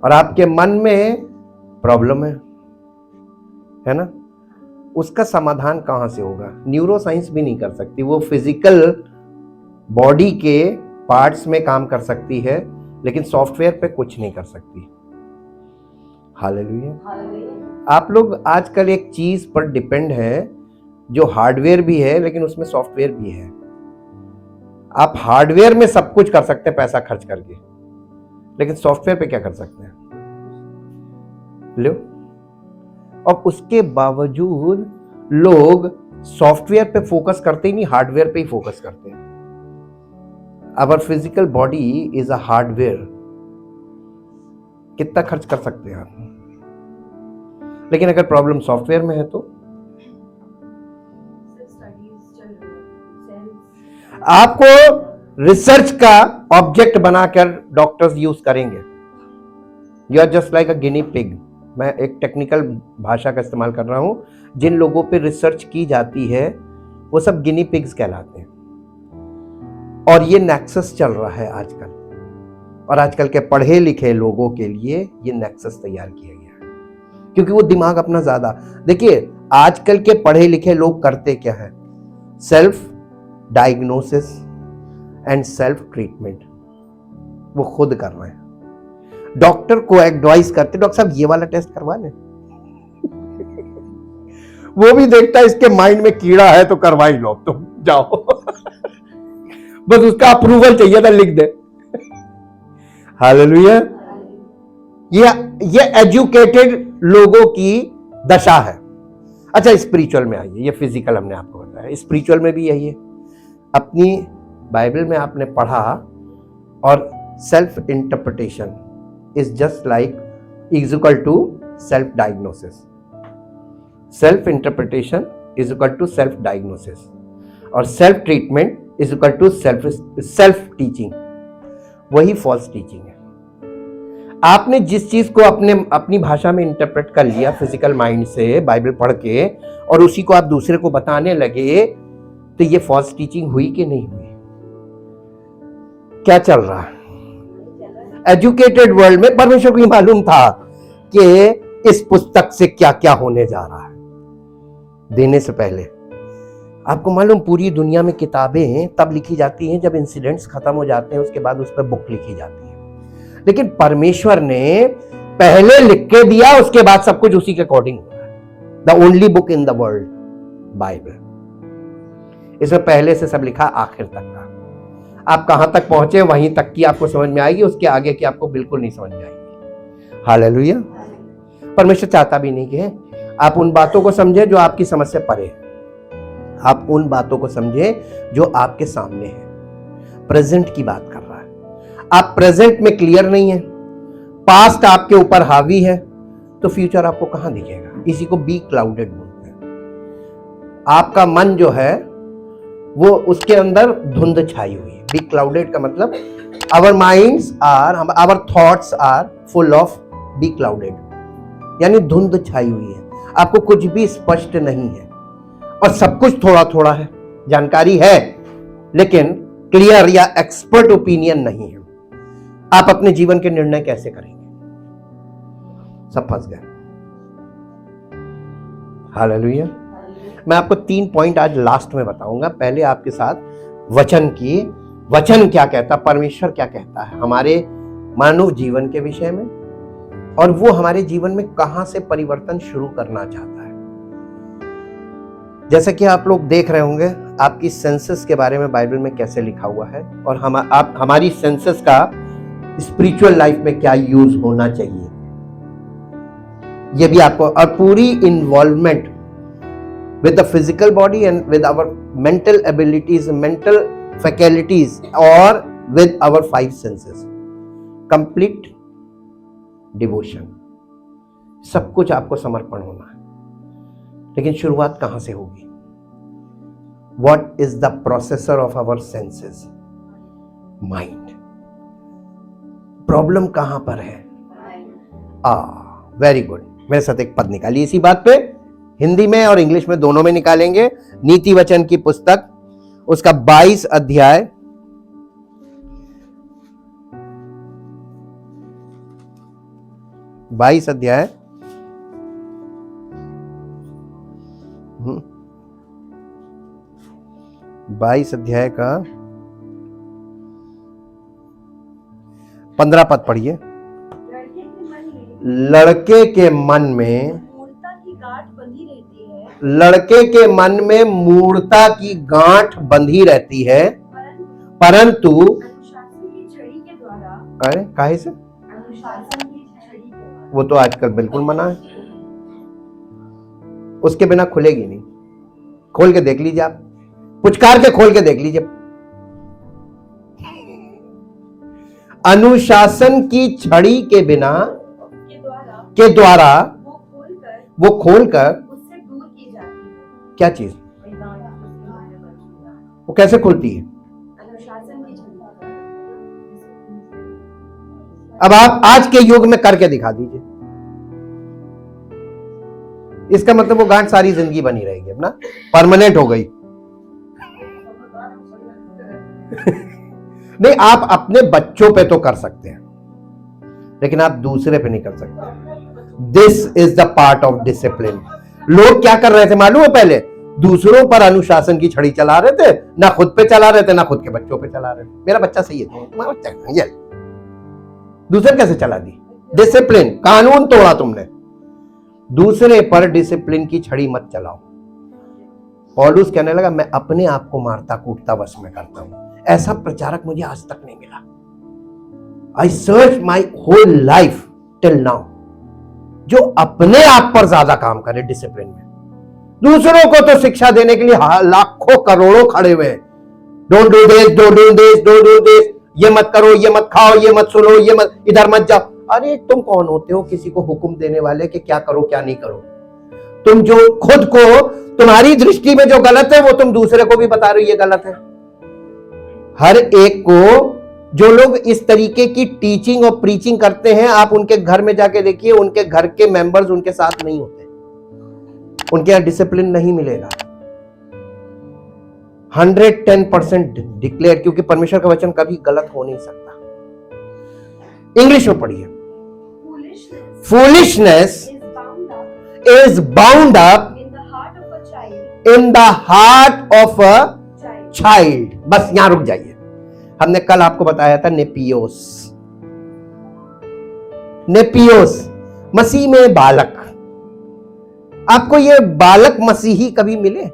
और आपके मन में प्रॉब्लम है ना, उसका समाधान कहां से होगा? न्यूरो साइंस भी नहीं कर सकती, वो फिजिकल बॉडी के पार्ट्स में काम कर सकती है, लेकिन सॉफ्टवेयर पे कुछ नहीं कर सकती। हालेलुया। आप लोग आजकल एक चीज पर डिपेंड है जो हार्डवेयर भी है लेकिन उसमें सॉफ्टवेयर भी है। आप हार्डवेयर में सब कुछ कर सकते हैं पैसा खर्च करके, लेकिन सॉफ्टवेयर पे क्या कर सकते हैं? लो, और उसके बावजूद लोग सॉफ्टवेयर पे फोकस करते ही नहीं, हार्डवेयर पे ही फोकस करते हैं। Our physical body is a hardware. कितना खर्च कर सकते हैं आप? लेकिन अगर प्रॉब्लम सॉफ्टवेयर में है तो आपको रिसर्च का ऑब्जेक्ट बनाकर डॉक्टर्स यूज करेंगे। You are just like a guinea pig. मैं एक टेक्निकल भाषा का इस्तेमाल कर रहा हूं। जिन लोगों पे रिसर्च की जाती है वो सब गिनी पिग्स कहलाते हैं। और ये नेक्सस चल रहा है आजकल, और आजकल के पढ़े लिखे लोगों के लिए ये नेक्सस तैयार किया गया है, क्योंकि वो दिमाग अपना ज्यादा, देखिए आजकल के पढ़े लिखे लोग करते क्या है? Self diagnosis and self treatment वो खुद कर रहे हैं। डॉक्टर को एडवाइस करते, डॉक्टर साहब ये वाला टेस्ट करवा लें। वो भी देखता है इसके माइंड में कीड़ा है तो करवा ही लो, तुम जाओ। बस उसका अप्रूवल चाहिए था, लिख दे। हालेलुया। ये एजुकेटेड लोगों की दशा है। अच्छा, स्पिरिचुअल में आइए, ये फिजिकल हमने आपको बताया, स्पिरिचुअल में भी यही है। अपनी बाइबल में आपने पढ़ा, और self interpretation is just like is equal to self diagnosis. Self interpretation is equal to self diagnosis, और self treatment is equal to self teaching. वही फॉल्स टीचिंग है। आपने जिस चीज को अपनी भाषा में इंटरप्रेट कर लिया फिजिकल माइंड से बाइबल पढ़ के, और उसी को आप दूसरे को बताने लगे, तो ये फॉल्स टीचिंग हुई कि नहीं हुई? क्या चल रहा है? एजुकेटेड वर्ल्ड में परमेश्वर को मालूम था कि इस पुस्तक से क्या क्या होने जा रहा है। देने से पहले आपको मालूम, पूरी दुनिया में किताबें तब लिखी जाती हैं जब इंसिडेंट्स खत्म हो जाते हैं, उसके बाद उस पर बुक लिखी जाती है। लेकिन परमेश्वर ने पहले लिख के दिया, उसके बाद सब कुछ उसी के अकॉर्डिंग हुआ है। The only book in the world, Bible. इसमें पहले से सब लिखा, आखिर तक का। आप कहां तक पहुंचे वहीं तक की आपको समझ में आएगी, उसके आगे की आपको बिल्कुल नहीं समझ में आएगी। हालेलुया। परमेश्वर चाहता भी नहीं कि आप उन बातों को समझे जो आपकी समझ से परे है। आप उन बातों को समझे जो आपके सामने है। प्रेजेंट की बात कर रहा है। आप प्रेजेंट में क्लियर नहीं है, पास्ट आपके ऊपर हावी है, तो फ्यूचर आपको कहां दिखेगा? इसी को बी क्लाउडेड बोलते हैं। आपका मन जो है वो उसके अंदर धुंध छाई हुई है। बी क्लाउडेड का मतलब our minds are, our thoughts are full of be clouded, यानी धुंध छाई हुई है। आपको कुछ भी स्पष्ट नहीं है, और सब कुछ थोड़ा थोड़ा है, जानकारी है लेकिन क्लियर या एक्सपर्ट ओपिनियन नहीं है। आप अपने जीवन के निर्णय कैसे करेंगे? सब फंस गए। हालेलुया। मैं आपको 3 पॉइंट आज लास्ट में बताऊंगा। पहले आपके साथ वचन क्या कहता, परमेश्वर क्या कहता है हमारे मानव जीवन के विषय में, और वो हमारे जीवन में कहां से परिवर्तन शुरू करना चाहता है। जैसे कि आप लोग देख रहे होंगे, आपकी सेंसेस के बारे में बाइबल में कैसे लिखा हुआ है, और हमारी सेंसेस का स्पिरिचुअल लाइफ में क्या यूज होना चाहिए, ये भी आपको, और पूरी involvement with the physical body and with our mental abilities, mental faculties, or with our 5 senses. Complete devotion. सब कुछ आपको समर्पण होना है। लेकिन शुरुआत कहां से होगी? What is the processor of our senses? Mind. Problem कहां पर है? Very good. मेरे साथ एक पद निकालिए इसी बात पे, हिंदी में और इंग्लिश में दोनों में निकालेंगे। नीति वचन की पुस्तक, उसका 22 अध्याय, 22 अध्याय 22 अध्याय का 15 पद पढ़िए। लड़के के मन में मूर्ता की गांठ बंधी रहती है। लड़के के मन में मूर्ता की गांठ बंधी रहती है, परंतु अनुशासन की छड़ी के द्वारा। अरे काहे से? अनुशासन की छड़ी के द्वारा। वो तो आजकल बिल्कुल मना है, उसके बिना खुलेगी नहीं। खोल के देख लीजिए, आप पुचकार के खोल के देख लीजिए। अनुशासन की छड़ी के बिना के द्वारा वो खोलकर उससे दूर की जाती है। क्या चीज? वो कैसे खुलती है? अनुशासन की छड़ी। अब आप आज के युग में करके दिखा दीजिए। इसका मतलब वो गांठ सारी जिंदगी बनी रहेगी, अपना परमानेंट हो गई। नहीं, आप अपने बच्चों पे तो कर सकते हैं, लेकिन आप दूसरे पे नहीं कर सकते। This is the part of discipline. लोग क्या कर रहे थे मालूम है? पहले दूसरों पर अनुशासन की छड़ी चला रहे थे, ना खुद पे चला रहे थे, ना खुद के बच्चों पे चला रहे थे। मेरा बच्चा सही है, तुम्हारा बच्चा ये दूसरे कैसे चला दी? डिसिप्लिन, कानून तोड़ा तुमने। दूसरे पर डिसिप्लिन की छड़ी मत चलाओ। पौलुस कहने लगा, मैं अपने आप को मारता कूटता वश में करता हूं। ऐसा प्रचारक मुझे आज तक नहीं मिला। I search my whole life till now, जो अपने आप पर ज्यादा काम करे डिसिप्लिन में। दूसरों को तो शिक्षा देने के लिए लाखों करोड़ों खड़े हुए हैं। Don't do this, don't do this, don't do this, ये मत करो, ये मत खाओ, ये मत सुनो, ये मत, इधर मत जाओ। अरे तुम कौन होते हो किसी को हुक्म देने वाले कि क्या करो क्या नहीं करो? तुम जो खुद को, तुम्हारी दृष्टि में जो गलत है वो तुम दूसरे को भी बता रहे हो ये गलत है। हर एक को, जो लोग इस तरीके की टीचिंग और प्रीचिंग करते हैं, आप उनके घर में जाके देखिए, उनके घर के मेंबर्स उनके साथ नहीं होते, उनके यहां डिसिप्लिन नहीं मिलेगा। 110% डिक्लेयर, क्योंकि परमेश्वर का वचन कभी गलत हो नहीं सकता। इंग्लिश में पढ़िए। Foolishness is bound up in the heart of a child. बस यहां रुक जाइए। हमने कल आपको बताया था नेपियोस। नेपियोस मसीह में बालक। आपको ये बालक मसीही कभी मिले?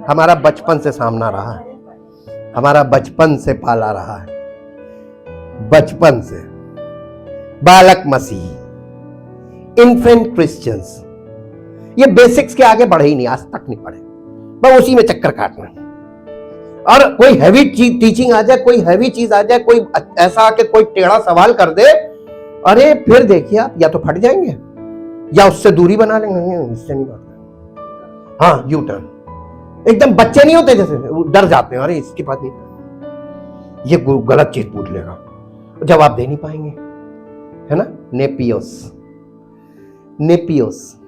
हमारा बचपन से सामना रहा है, हमारा बचपन से पाला रहा है, बचपन से बालक मसीही, इन्फेंट क्रिश्चियंस। ये बेसिक्स के आगे बढ़े ही नहीं, आज तक नहीं बढ़े, बस उसी में चक्कर काटना। और कोई हैवी टीचिंग आ जाए, कोई हैवी चीज आ जाए, कोई ऐसा आके कोई टेढ़ा सवाल कर दे, अरे फिर देखिए आप या तो फट जाएंगे या उससे दूरी बना लेंगे, इससे नहीं बात। हाँ, यू टर्न। एकदम बच्चे नहीं होते जैसे, डर जाते हैं, अरे इसके पास नहीं, ये गलत चीज पूछ लेगा, जवाब दे नहीं पाएंगे, है ना। नेपियोस, नेपियोस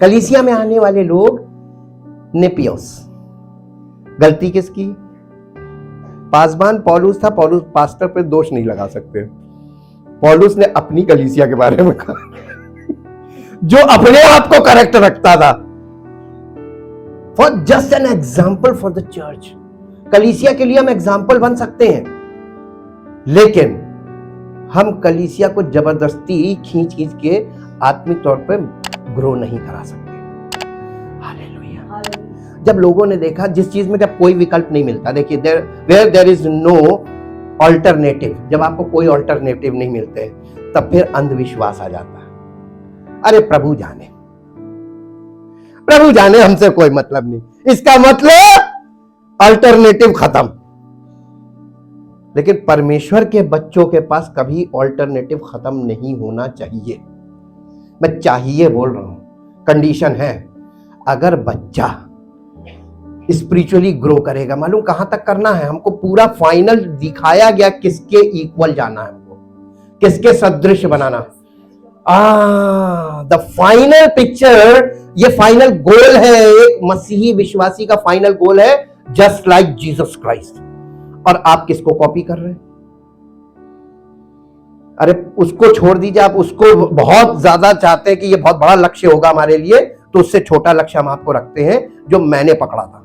कलीसिया में आने वाले लोग नेपियोस। गलती किसकी? पासबान पौलुस था। पौलुस पास्टर पे दोष नहीं लगा सकते। पौलुस ने अपनी कलीसिया के बारे में कहा, जो अपने आप को करेक्ट रखता था। For just an example for the church. कलीसिया के लिए हम एग्जाम्पल बन सकते हैं, लेकिन हम कलीसिया को जबरदस्ती खींच खींच के आत्मिक तौर पे ग्रो नहीं करा सकते। हालेलुया। जब लोगों ने देखा, जिस चीज में जब कोई विकल्प नहीं मिलता, देखिए where there is no alternative, जब आपको कोई ऑल्टरनेटिव नहीं मिलते तब फिर अंधविश्वास आ जाता है। अरे प्रभु जाने, प्रभु जाने, हमसे कोई मतलब नहीं, इसका मतलब अल्टरनेटिव खत्म। लेकिन परमेश्वर के बच्चों के पास कभी ऑल्टरनेटिव खत्म नहीं होना चाहिए। मैं चाहिए बोल रहा हूं, कंडीशन है, अगर बच्चा स्पिरिचुअली ग्रो करेगा, मालूम कहां तक करना है हमको, पूरा फाइनल दिखाया गया, किसके इक्वल जाना है हमको, किसके सदृश बनाना। द फाइनल पिक्चर, ये फाइनल गोल है, एक मसीही विश्वासी का फाइनल गोल है, जस्ट लाइक जीसस क्राइस्ट। और आप किसको कॉपी कर रहे हैं? अरे उसको छोड़ दीजिए, आप उसको बहुत ज्यादा चाहते हैं कि ये बहुत बड़ा लक्ष्य होगा हमारे लिए, तो उससे छोटा लक्ष्य हम आपको रखते हैं जो मैंने पकड़ा था।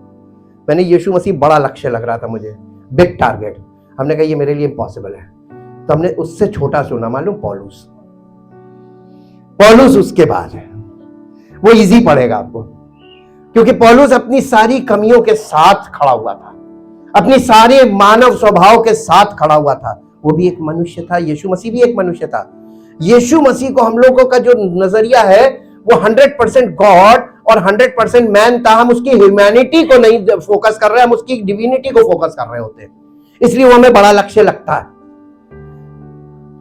मैंने यीशु मसीह बड़ा लक्ष्य लग रहा था मुझे, बिग टारगेट। हमने कहा ये मेरे लिए इम्पॉसिबल है, तो हमने उससे छोटा सुना। मालूम पौलुस, पौलुस उसके बाद है, वो इजी पड़ेगा आपको, क्योंकि पौलुस अपनी सारी कमियों के साथ खड़ा हुआ था, अपनी सारे मानव स्वभाव के साथ खड़ा हुआ था। वो भी एक मनुष्य था, यीशु मसीह भी एक मनुष्य था। यीशु मसीह को हम लोगों का जो नजरिया है वो 100% गॉड और 100% मैन था। हम उसकी ह्यूमैनिटी को नहीं फोकस कर रहे, हम उसकी डिविनिटी को फोकस कर रहे होते हैं, इसलिए वो हमें बड़ा लक्ष्य लगता है।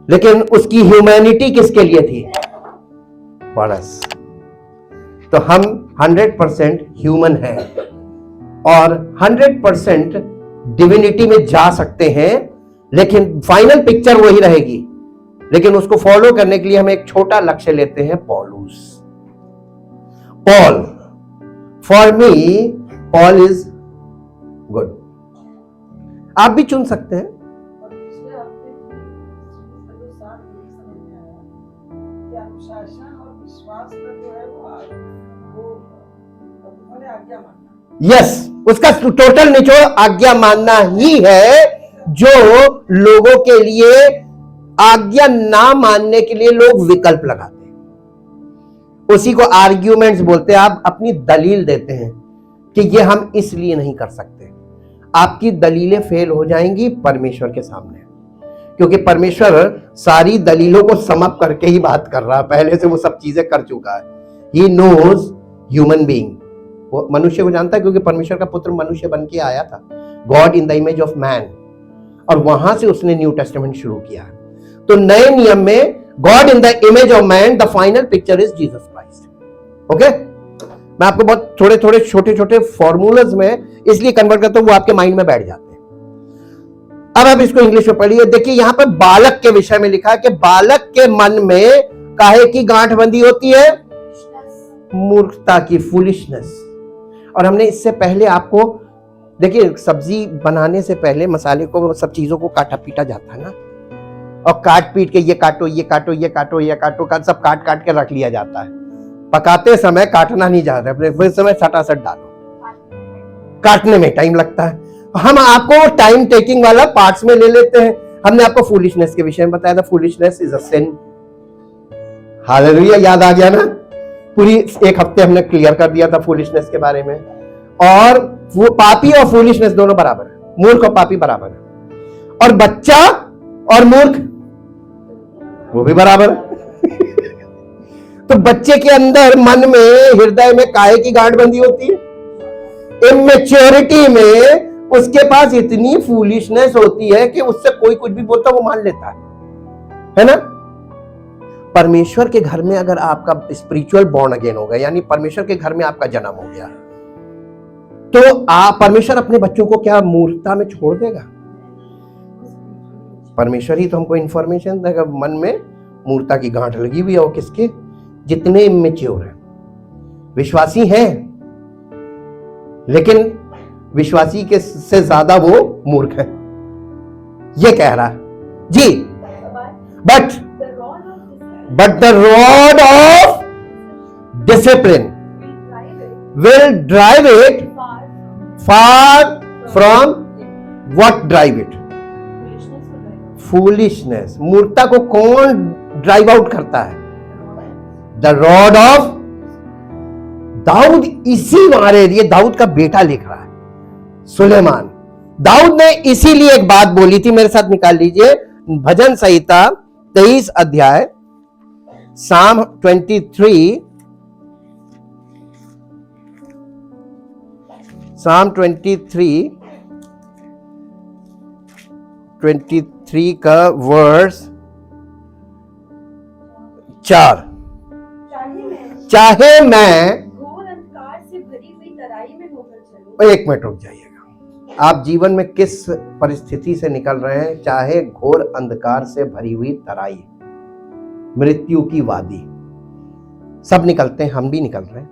लेकिन उसकी ह्यूमैनिटी किसके लिए थी? बरस। तो हम 100% ह्यूमन हैं और 100% डिविनिटी में जा सकते हैं, लेकिन फाइनल पिक्चर वही रहेगी। लेकिन उसको फॉलो करने के लिए हम एक छोटा लक्ष्य लेते हैं, पौलुस, Paul. For me Paul is good. आप भी चुन सकते हैं। यस, उसका टोटल निचोड़ आज्ञा मानना ही है, जो लोगों के लिए आज्ञा ना मानने के लिए लोग विकल्प लगाते हैं, उसी को आर्ग्यूमेंट्स बोलते हैं। आप अपनी दलील देते हैं कि ये हम इसलिए नहीं कर सकते। आपकी दलीलें फेल हो जाएंगी परमेश्वर के सामने, क्योंकि परमेश्वर सारी दलीलों को समअप करके ही बात कर रहा है, पहले से वो सब चीजें कर चुका है। ही नोज ह्यूमन बीइंग, वो मनुष्य को जानता है, क्योंकि परमेश्वर का पुत्र मनुष्य बन के आया था, God in the image of man, और वहां से उसने न्यू टेस्टामेंट शुरू किया। तो नए नियम में God in the image of man, the final picture is Jesus Christ. Okay, मैं आपको बहुत थोड़े थोड़े छोटे छोटे फॉर्मूलाज में इसलिए कन्वर्ट करता हूं, वो आपके माइंड में बैठ जाते हैं। अब आप इसको इंग्लिश में पढ़िए। देखिए यहां पर बालक के विषय में लिखा है कि बालक के मन में काहे की गांठबंदी होती है? मूर्खता की, फूलिशनेस। और हमने इससे पहले आपको, देखिए सब्जी बनाने से पहले मसाले को, सब चीजों को काटा पीटा जाता है ना, और काट पीट के ये काटो ये काटो ये काटो ये काटो, सब काट काट के रख लिया जाता है। पकाते समय काटना नहीं जाता है, फिर समय सटासट डालो, काटने में टाइम लगता है। हम आपको टाइम टेकिंग वाला पार्ट्स में ले लेते हैं। हमने आपको फूलिशनेस के विषय में बताया था, foolishness is a sin. Hallelujah, याद आ गया ना? पूरी एक हफ्ते हमने क्लियर कर दिया था फूलिशनेस के बारे में। और वो पापी और फूलिशनेस दोनों बराबर है, मूर्ख और पापी बराबर है, और बच्चा और मूर्ख वो भी बराबर है। तो बच्चे के अंदर, मन में, हृदय में काहे की गांठबंदी होती है? इमेच्योरिटी में उसके पास इतनी फूलिशनेस होती है कि उससे कोई कुछ भी बोलता वो मान लेता है ना? परमेश्वर के घर में अगर आपका स्पिरिचुअल बॉर्न अगेन हो गया, यानी परमेश्वर के घर में आपका जन्म हो गया, तो परमेश्वर अपने बच्चों को क्या मूर्खता में छोड़ देगा? परमेश्वर ही तो हमको इंफॉर्मेशन देगा। मन में मूर्खता की गांठ लगी हुई है, और किसके? जितने इमेच्योर हैं। विश्वासी हैं, लेकिन विश्वासी के से ज्यादा वो मूर्ख है, ये कह रहा है जी। But the rod of discipline will drive it far from what drive it? foolishness। मूर्खता को कौन ड्राइव आउट करता है? द रॉड ऑफ दाऊद। इसी मारे, ये दाऊद का बेटा लिख रहा है, सुलेमान। दाऊद ने इसीलिए एक बात बोली थी, मेरे साथ निकाल लीजिए, भजन संहिता 23 अध्याय, साम 23, साम 23 का वर्स 4। चाहे मैं घोर अंधकार से भरी हुई तराई में होकर चलूं। एक मिनट रुक जाइएगा। आप जीवन में किस परिस्थिति से निकल रहे हैं? चाहे घोर अंधकार से भरी हुई तराई, मृत्यु की वादी, सब निकलते हैं, हम भी निकल रहे हैं,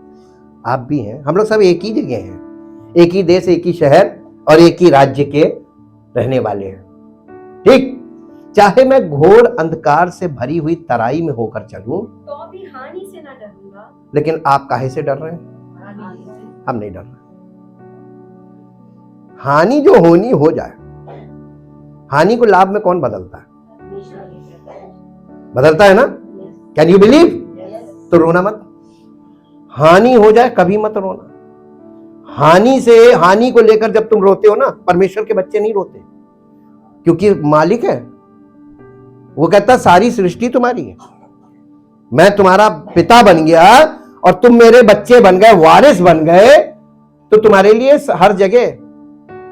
आप भी हैं, हम लोग सब एक ही जगह हैं, एक ही देश, एक ही शहर और एक ही राज्य के रहने वाले हैं, ठीक? चाहे मैं घोर अंधकार से भरी हुई तराई में होकर चलूं तो भी हानि से ना डरूंगा। लेकिन आप काहे से डर रहे हैं? हानि से। हम नहीं डर रहे। हानि जो होनी हो जाए। हानि को लाभ में कौन बदलता है? बदलता है ना? Can you believe? तो रोना मत। हानि हो जाए कभी मत रोना। हानि को लेकर जब तुम रोते हो ना, परमेश्वर के बच्चे नहीं रोते, क्योंकि मालिक है। वो कहता सारी सृष्टि तुम्हारी है, मैं तुम्हारा पिता बन गया और तुम मेरे बच्चे बन गए, वारिस बन गए, तो तुम्हारे लिए हर जगह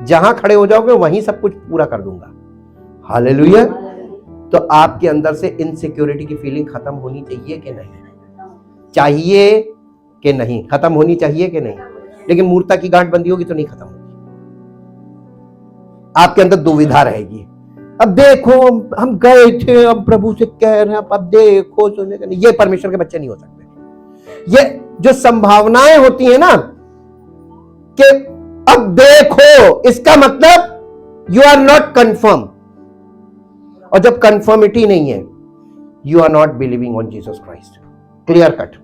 जहां खड़े हो जाओगे वहीं सब कुछ पूरा कर दूंगा। हालेलुया। तो आपके अंदर से इनसिक्योरिटी की फीलिंग खत्म होनी चाहिए कि नहीं? चाहिए कि नहीं? खत्म होनी चाहिए कि नहीं? लेकिन मूर्ता की गांठ बंदी होगी तो नहीं खत्म होगी। आपके अंदर दुविधा रहेगी। अब देखो हम गए थे, अब प्रभु से कह रहे हैं, अब देखो सुनने का नहीं। ये परमेश्वर के बच्चे नहीं हो सकते। ये जो संभावनाएं होती है ना कि अब देखो, इसका मतलब यू आर नॉट कंफर्म। और जब कंफर्मिटी नहीं है, you are not believing on Jesus Christ. Clear cut.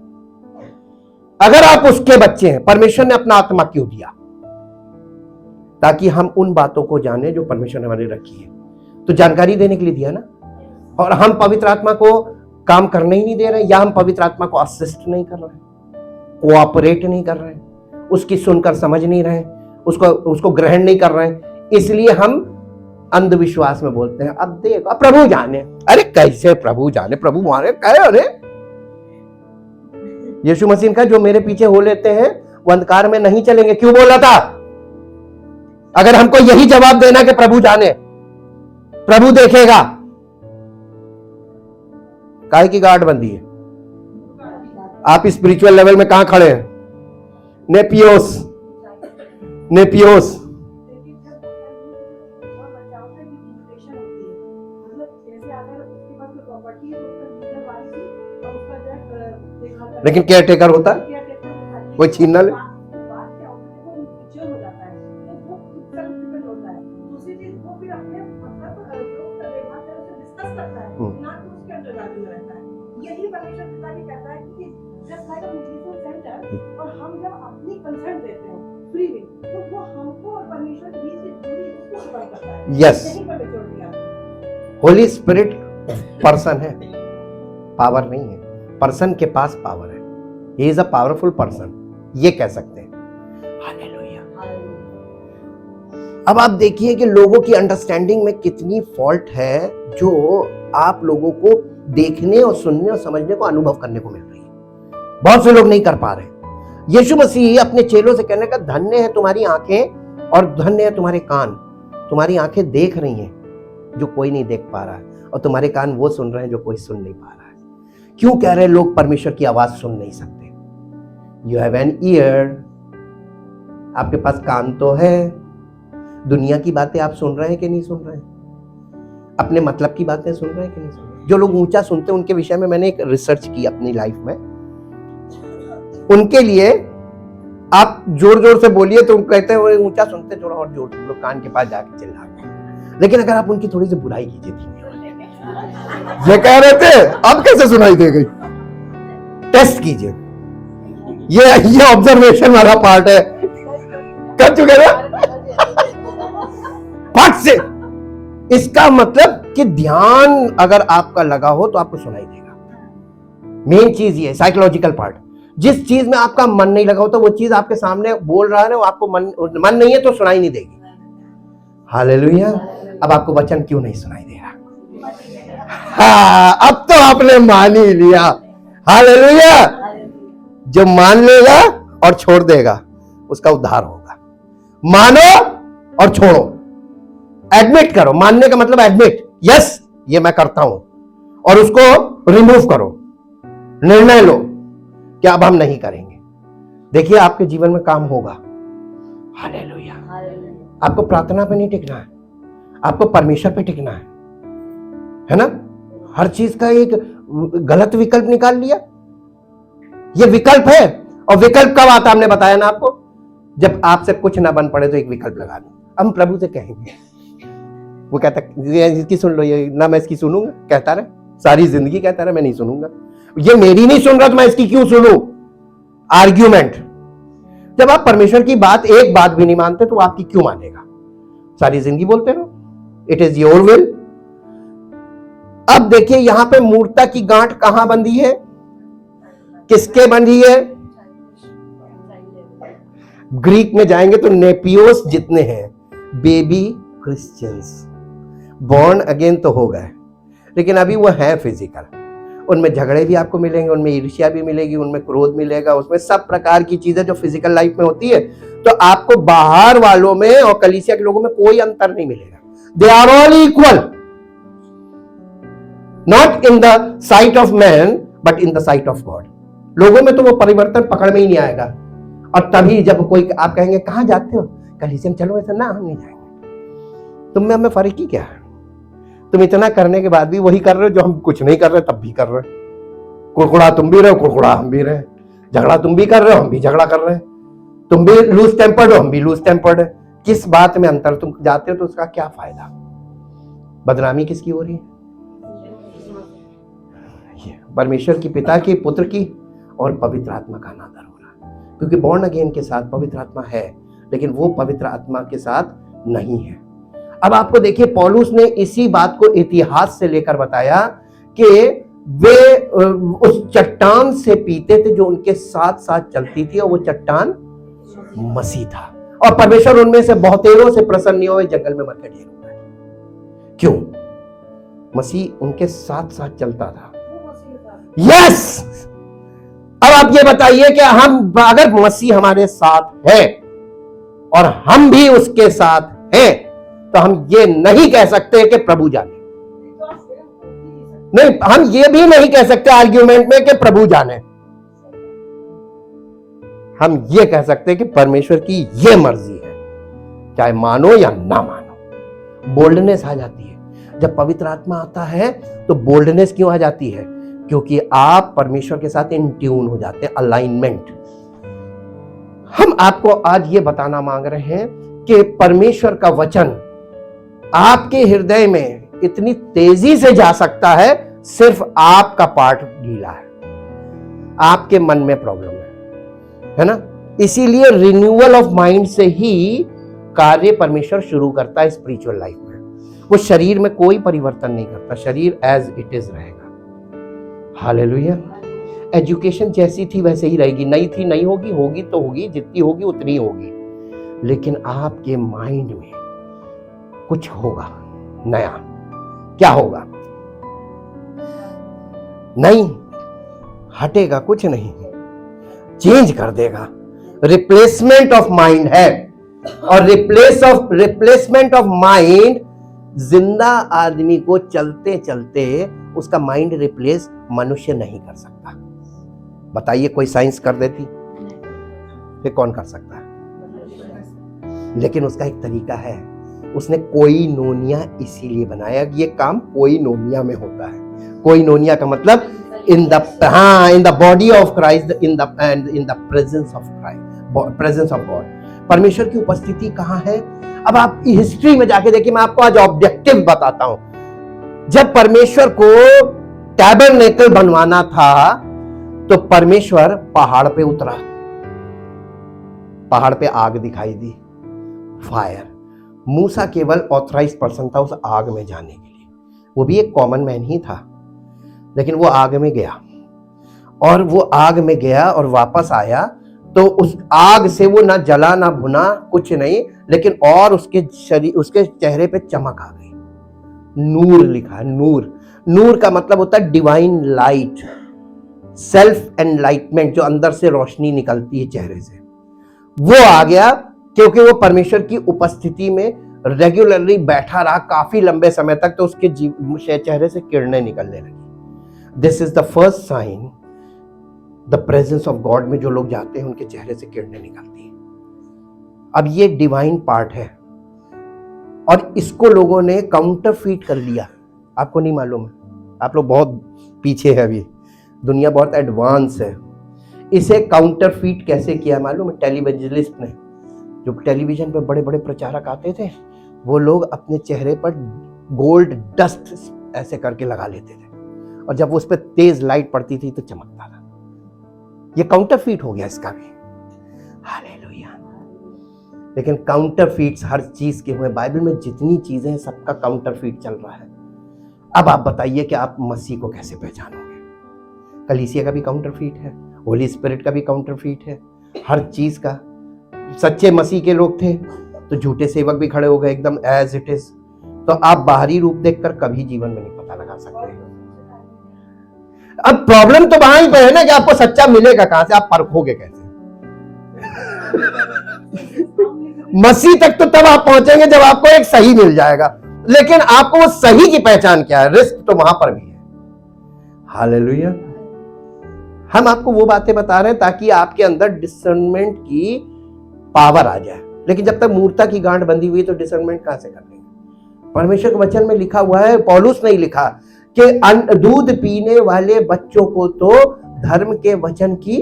अगर आप उसके बच्चे हैं, परमेश्वर ने अपना आत्मा क्यों दिया? ताकि हम उन बातों को जाने जो परमेश्वर ने हमारे रखी है। तो जानकारी देने के लिए दिया ना। और हम पवित्र आत्मा को काम करने ही नहीं दे रहे, या हम पवित्र आत्मा को असिस्ट नहीं कर रहे, कोऑपरेट नहीं कर रहे, उसकी सुनकर समझ नहीं रहे, उसको ग्रहण नहीं कर रहे। इसलिए हम अंधविश्वास में बोलते हैं, अब देखो, अब प्रभु जाने। अरे कैसे प्रभु जाने? प्रभु मारे कहे। अरे यीशु मसीह का जो मेरे पीछे हो लेते हैं वो अंधकार में नहीं चलेंगे। क्यों बोला था? अगर हमको यही जवाब देना कि प्रभु जाने, प्रभु देखेगा, काहे की गांठ बंदी है? आप स्पिरिचुअल लेवल में कहां खड़े हैं? नेपियोस लेकिन केयर टेकर होता है, कोई छीन ना ले। यस, होली स्पिरिट पर्सन है, पावर नहीं है। पर्सन के पास पावर है। He is a powerful person, ये कह सकते हैं। हालेलुया। अब आप देखिए कि लोगों की अंडरस्टैंडिंग में कितनी फॉल्ट है, जो आप लोगों को देखने और सुनने और समझने को, अनुभव करने को मिल रही है। बहुत से लोग नहीं कर पा रहे। यीशु मसीह अपने चेलों से कहने का, धन्य है तुम्हारी आंखें और धन्य है तुम्हारे कान। तुम्हारी आंखें देख रही हैं जो कोई नहीं देख पा रहा है, और तुम्हारे कान वो सुन रहे हैं जो कोई सुन नहीं पा रहा है। क्यों कह रहे हैं लोग परमेश्वर की आवाज सुन नहीं सकते? यू हैव एन ईयर, आपके पास कान तो है। दुनिया की बातें आप सुन रहे हैं कि नहीं सुन रहे हैं? अपने मतलब की बातें सुन रहे हैं कि नहीं सुन रहे हैं? जो लोग ऊंचा सुनते हैं उनके विषय में मैंने एक रिसर्च की अपनी लाइफ में। उनके लिए आप जोर जोर से बोलिए तो कहते हैं वो ऊंचा सुनते, थोड़ा और जोर से लोग कान के पास जाके चिल्ला। लेकिन अगर आप उनकी थोड़ी सी बुराई कीजिए, ये कह रहे थे, अब कैसे सुनाई दे गई? टेस्ट कीजिए। ये ऑब्जर्वेशन वाला पार्ट है, कर चुके ना फट से। इसका मतलब कि ध्यान अगर आपका लगा हो तो आपको सुनाई देगा। मेन चीज ये साइकोलॉजिकल पार्ट। जिस चीज में आपका मन नहीं लगा होता, वो चीज आपके सामने बोल रहा है ना, वो आपको मन नहीं है तो सुनाई नहीं देगी। हालेलुया। अब आपको वचन क्यों नहीं सुनाई दे रहा? हाँ, अब तो आपने मान ही लिया। हालेलुया। जो मान लेगा और छोड़ देगा उसका उद्धार होगा। मानो और छोड़ो, एडमिट करो। मानने का मतलब एडमिट, यस ये मैं करता हूं, और उसको रिमूव करो। निर्णय लो कि अब हम नहीं करेंगे। देखिए आपके जीवन में काम होगा। हालेलुया। आपको प्रार्थना पे नहीं टिकना है, आपको परमेश्वर पे टिकना है ना? हर चीज का एक गलत विकल्प निकाल लिया। ये विकल्प है, और विकल्प कब आता हमने बताया ना आपको, जब आपसे कुछ ना बन पड़े तो एक विकल्प लगा दो। हम प्रभु से कहेंगे वो कहता ये इसकी सुन लो, ये ना मैं इसकी सुनूंगा, कहता रहे सारी जिंदगी, कहता रहे मैं नहीं सुनूंगा, ये मेरी नहीं सुन रहा तो मैं इसकी क्यों सुनूं? आर्ग्यूमेंट। जब आप परमेश्वर की बात एक बात भी नहीं मानते तो आपकी क्यों मानेगा? सारी जिंदगी बोलते रहो इट इज योर विल। अब देखिए यहां पे मूर्ता की गांठ कहां बंधी है, किसके बंधी है? ग्रीक में जाएंगे तो नेपियोस जितने हैं बेबी क्रिश्चियंस, बॉर्न अगेन तो हो गए, लेकिन अभी वो है फिजिकल। उनमें झगड़े भी आपको मिलेंगे, उनमें ईर्ष्या भी मिलेगी, उनमें क्रोध मिलेगा, उसमें सब प्रकार की चीजें जो फिजिकल लाइफ में होती है। तो आपको बाहर वालों में और कलीसिया के लोगों में कोई अंतर नहीं मिलेगा। They are all equal, not in the sight of man but in the sight of God. लोगों में तो वो परिवर्तन पकड़ में ही नहीं आएगा। और तभी जब कोई आप कहेंगे कहां जाते हो, कलीसिया में चलो, ऐसा ना हम नहीं जाएंगे। तुम में हमें फर्क ही क्या है? तुम इतना करने के बाद भी वही कर रहे हो जो हम कुछ नहीं कर रहे तब भी कर रहे हो। कुड़कुड़ा तुम भी रहे हो, कुड़कुड़ा हम भी रहे, झगड़ा तुम भी कर रहे हो, हम भी झगड़ा कर रहे हैं, तुम भी लूज टेम्पर्ड हो, हम भी लूज टेम्पर्ड है। किस बात में अंतर? तुम जाते हो तो उसका क्या फायदा? बदनामी किसकी हो रही है? परमेश्वर की, पिता की, पुत्र की और पवित्र आत्मा का अनादर हो रहा है। क्योंकि बॉर्न अगेन के साथ पवित्र आत्मा है, लेकिन वो पवित्र आत्मा के साथ नहीं है। अब आपको देखिए पौलुस ने इसी बात को इतिहास से लेकर बताया कि वे उस चट्टान से पीते थे जो उनके साथ साथ चलती थी, और वो चट्टान मसीह था। और परमेश्वर उनमें से बहुतेरों से प्रसन्न नहीं हुए, जंगल में मर के ढेर हो गए। क्यों? मसीह उनके साथ साथ चलता था। यस। अब आप ये बताइए कि हम, अगर मसीह हमारे साथ है और हम भी उसके साथ हैं, तो हम ये नहीं कह सकते कि प्रभु जाने। नहीं, हम ये भी नहीं कह सकते आर्ग्यूमेंट में कि प्रभु जाने। हम ये कह सकते कि परमेश्वर की ये मर्जी है, चाहे मानो या ना मानो। बोल्डनेस आ जाती है जब पवित्र आत्मा आता है। तो बोल्डनेस क्यों आ जाती है? क्योंकि आप परमेश्वर के साथ इन ट्यून हो जाते हैं, अलाइनमेंट। हम आपको आज ये बताना मांग रहे हैं कि परमेश्वर का वचन आपके हृदय में इतनी तेजी से जा सकता है, सिर्फ आपका पार्ट गीला है, आपके मन में प्रॉब्लम है ना? इसीलिए रिन्यूअल ऑफ माइंड से ही कार्य परमेश्वर शुरू करता है स्पिरिचुअल लाइफ में। वो शरीर में कोई परिवर्तन नहीं करता, शरीर एज इट इज रहेगा। हालेलुया। एजुकेशन जैसी थी वैसे ही रहेगी, नई थी नहीं होगी, होगी तो होगी, जितनी होगी उतनी होगी, लेकिन आपके माइंड में कुछ होगा नया। क्या होगा? नहीं हटेगा, कुछ नहीं, चेंज कर देगा। रिप्लेसमेंट ऑफ माइंड है, और रिप्लेसमेंट ऑफ माइंड, जिंदा आदमी को चलते चलते उसका माइंड रिप्लेस मनुष्य नहीं कर सकता। बताइए, कोई साइंस कर देती? फिर कौन कर सकता है? लेकिन उसका एक तरीका है। उसने कोइनोनिया इसीलिए बनाया, ये काम कोइनोनिया में होता है। कोइनोनिया का मतलब in the body of Christ, in the presence of Christ, presence of God. परमेश्वर की उपस्थिति कहाँ है? अब आप हिस्ट्री में जाके देखिए, मैं आपको आज ऑब्जेक्टिव बताता हूं। जब परमेश्वर को टैबरनेकल बनवाना था तो परमेश्वर पहाड़ पे उतरा, पहाड़ पे आग दिखाई दी, फायर। मूसा केवल ऑथराइज पर्सन था उस आग में जाने के लिए, वो भी एक कॉमन मैन ही था, लेकिन वो आग में गया, और वो आग में गया और वापस आया तो उस आग से वो ना जला ना भुना, कुछ नहीं, लेकिन और उसके शरीर, उसके चेहरे पे चमक आ गई। नूर लिखा है, नूर। नूर का मतलब होता है डिवाइन लाइट, सेल्फ एनलाइटमेंट, जो अंदर से रोशनी निकलती है चेहरे से, वो आ गया। क्योंकि वो परमेश्वर की उपस्थिति में रेगुलरली बैठा रहा काफी लंबे समय तक, तो उसके चेहरे से किरणें निकलने लगी। This is the first sign, the presence of God में जो लोग जाते हैं उनके चेहरे से किरणें निकलती हैं। अब ये डिवाइन पार्ट है, और इसको लोगों ने काउंटरफीट कर लिया। आपको नहीं मालूम है, आप लोग बहुत पीछे है, अभी दुनिया बहुत एडवांस है। इसे काउंटरफीट कैसे किया मालूम है? टेलीविजनिस्ट ने, जो टेलीविजन पे बड़े बड़े प्रचारक आते थे, वो लोग अपने चेहरे पर गोल्ड डस्ट ऐसे करके लगा लेते थे, और जब उस पर तेज लाइट पड़ती थी तो चमकता था। ये काउंटरफीट हो गया इसका भी। हालेलुया। लेकिन काउंटरफीट्स हर चीज के हुए। बाइबल में जितनी चीजें हैं सबका काउंटरफीट चल रहा है। अब आप बताइए कि आप मसीह को कैसे पहचानोगे? कलीसिया का भी काउंटरफीट है, होली स्पिरिट का भी काउंटरफीट है, हर चीज का। सच्चे मसीह के लोग थे तो झूठे सेवक भी खड़े हो गए एकदम एज इट इज। तो आप बाहरी रूप देखकर कभी जीवन में नहीं पता लगा सकते। अब प्रॉब्लम तो वहां ही पे है ना कि आपको सच्चा मिलेगा कहां से, आप परखोगे कैसे? मसीह तक तो तब आप पहुंचेंगे जब आपको एक सही मिल जाएगा, लेकिन आपको वो सही की पहचान क्या है, रिस्क तो वहां पर भी है। हालेलुया। हम आपको वो बातें बता रहे हैं ताकि आपके अंदर डिसर्नमेंट की पावर आ जाए, लेकिन जब तक मूर्ता की गांठ बंधी हुई तो डिसर्नमेंट कहां से कर लेंगे? परमेश्वर के वचन में लिखा हुआ है, पौलुस ने लिखा कि दूध पीने वाले बच्चों को तो धर्म के वचन की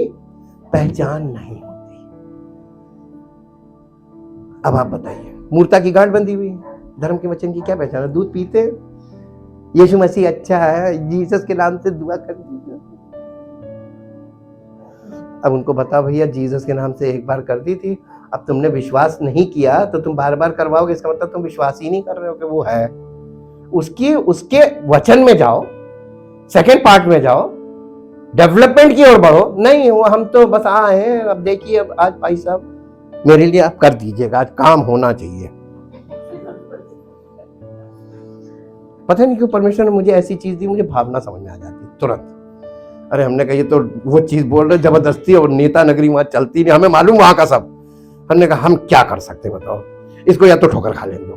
पहचान नहीं होती। अब आप बताइए, मूर्ता की गांठ बंधी हुई, धर्म के वचन की क्या पहचान है? दूध पीते, यीशु मसीह अच्छा है, जीसस के नाम से दुआ कर दीजिए। अब उनको बता भैया जीसस के नाम से एक बार कर दी थी, अब तुमने विश्वास नहीं किया तो तुम बार बार करवाओगे, इसका मतलब तुम विश्वास ही नहीं कर रहे हो कि वो है। उसके वचन में जाओ, सेकंड पार्ट में जाओ, डेवलपमेंट की ओर बढ़ो। नहीं वो हम तो बस आए हैं, अब देखिए अब आज भाई साहब मेरे लिए आप कर दीजिएगा, आज काम होना चाहिए। पता नहीं क्यों परमेश्वर ने मुझे ऐसी चीज दी, मुझे भावना समझ में आ जाती तुरंत। अरे हमने कहा ये तो वो चीज बोल रहे जबरदस्ती, और नेता नगरी वहां चलती नहीं, हमें मालूम वहां का सब। हमने कहा हम क्या कर सकते बताओ, इसको या तो ठोकर खा लेने दो,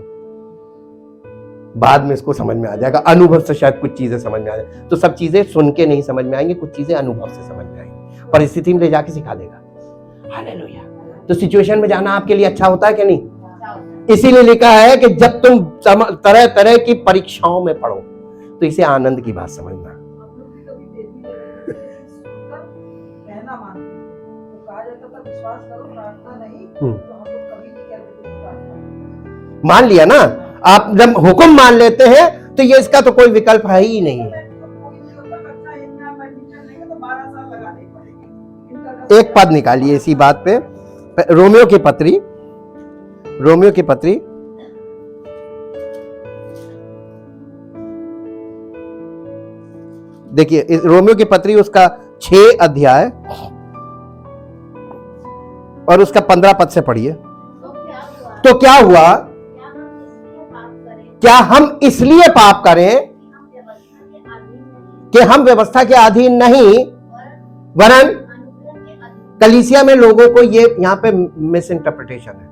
बाद में इसको समझ में आ जाएगा। अनुभव से शायद कुछ चीजें समझ में आ जाए, तो सब चीजें सुन के नहीं समझ में आएंगी, कुछ चीजें अनुभव से समझ में आएंगी, परिस्थिति में ले जाके सिखा देगा। हालेलुया। तो सिचुएशन में जाना आपके लिए अच्छा होता है कि नहीं? इसीलिए लिखा है कि जब तुम तरह तरह की परीक्षाओं में पढ़ो तो इसे आनंद की बात समझना। मान लिया ना, आप जब हुक्म मान लेते हैं तो ये इसका तो कोई विकल्प है ही नहीं है। एक पद निकालिए इसी बात पे, रोमियो की पत्री, रोमियो की पत्री देखिए, रोमियो की पत्री उसका 6 अध्याय और उसका 15 पद से पढ़िए। तो क्या हुआ? क्या हम इसलिए पाप करें कि हम व्यवस्था के अधीन नहीं वरन कलीसिया में लोगों को ये यहाँ पे मिस इंटरप्रिटेशन है।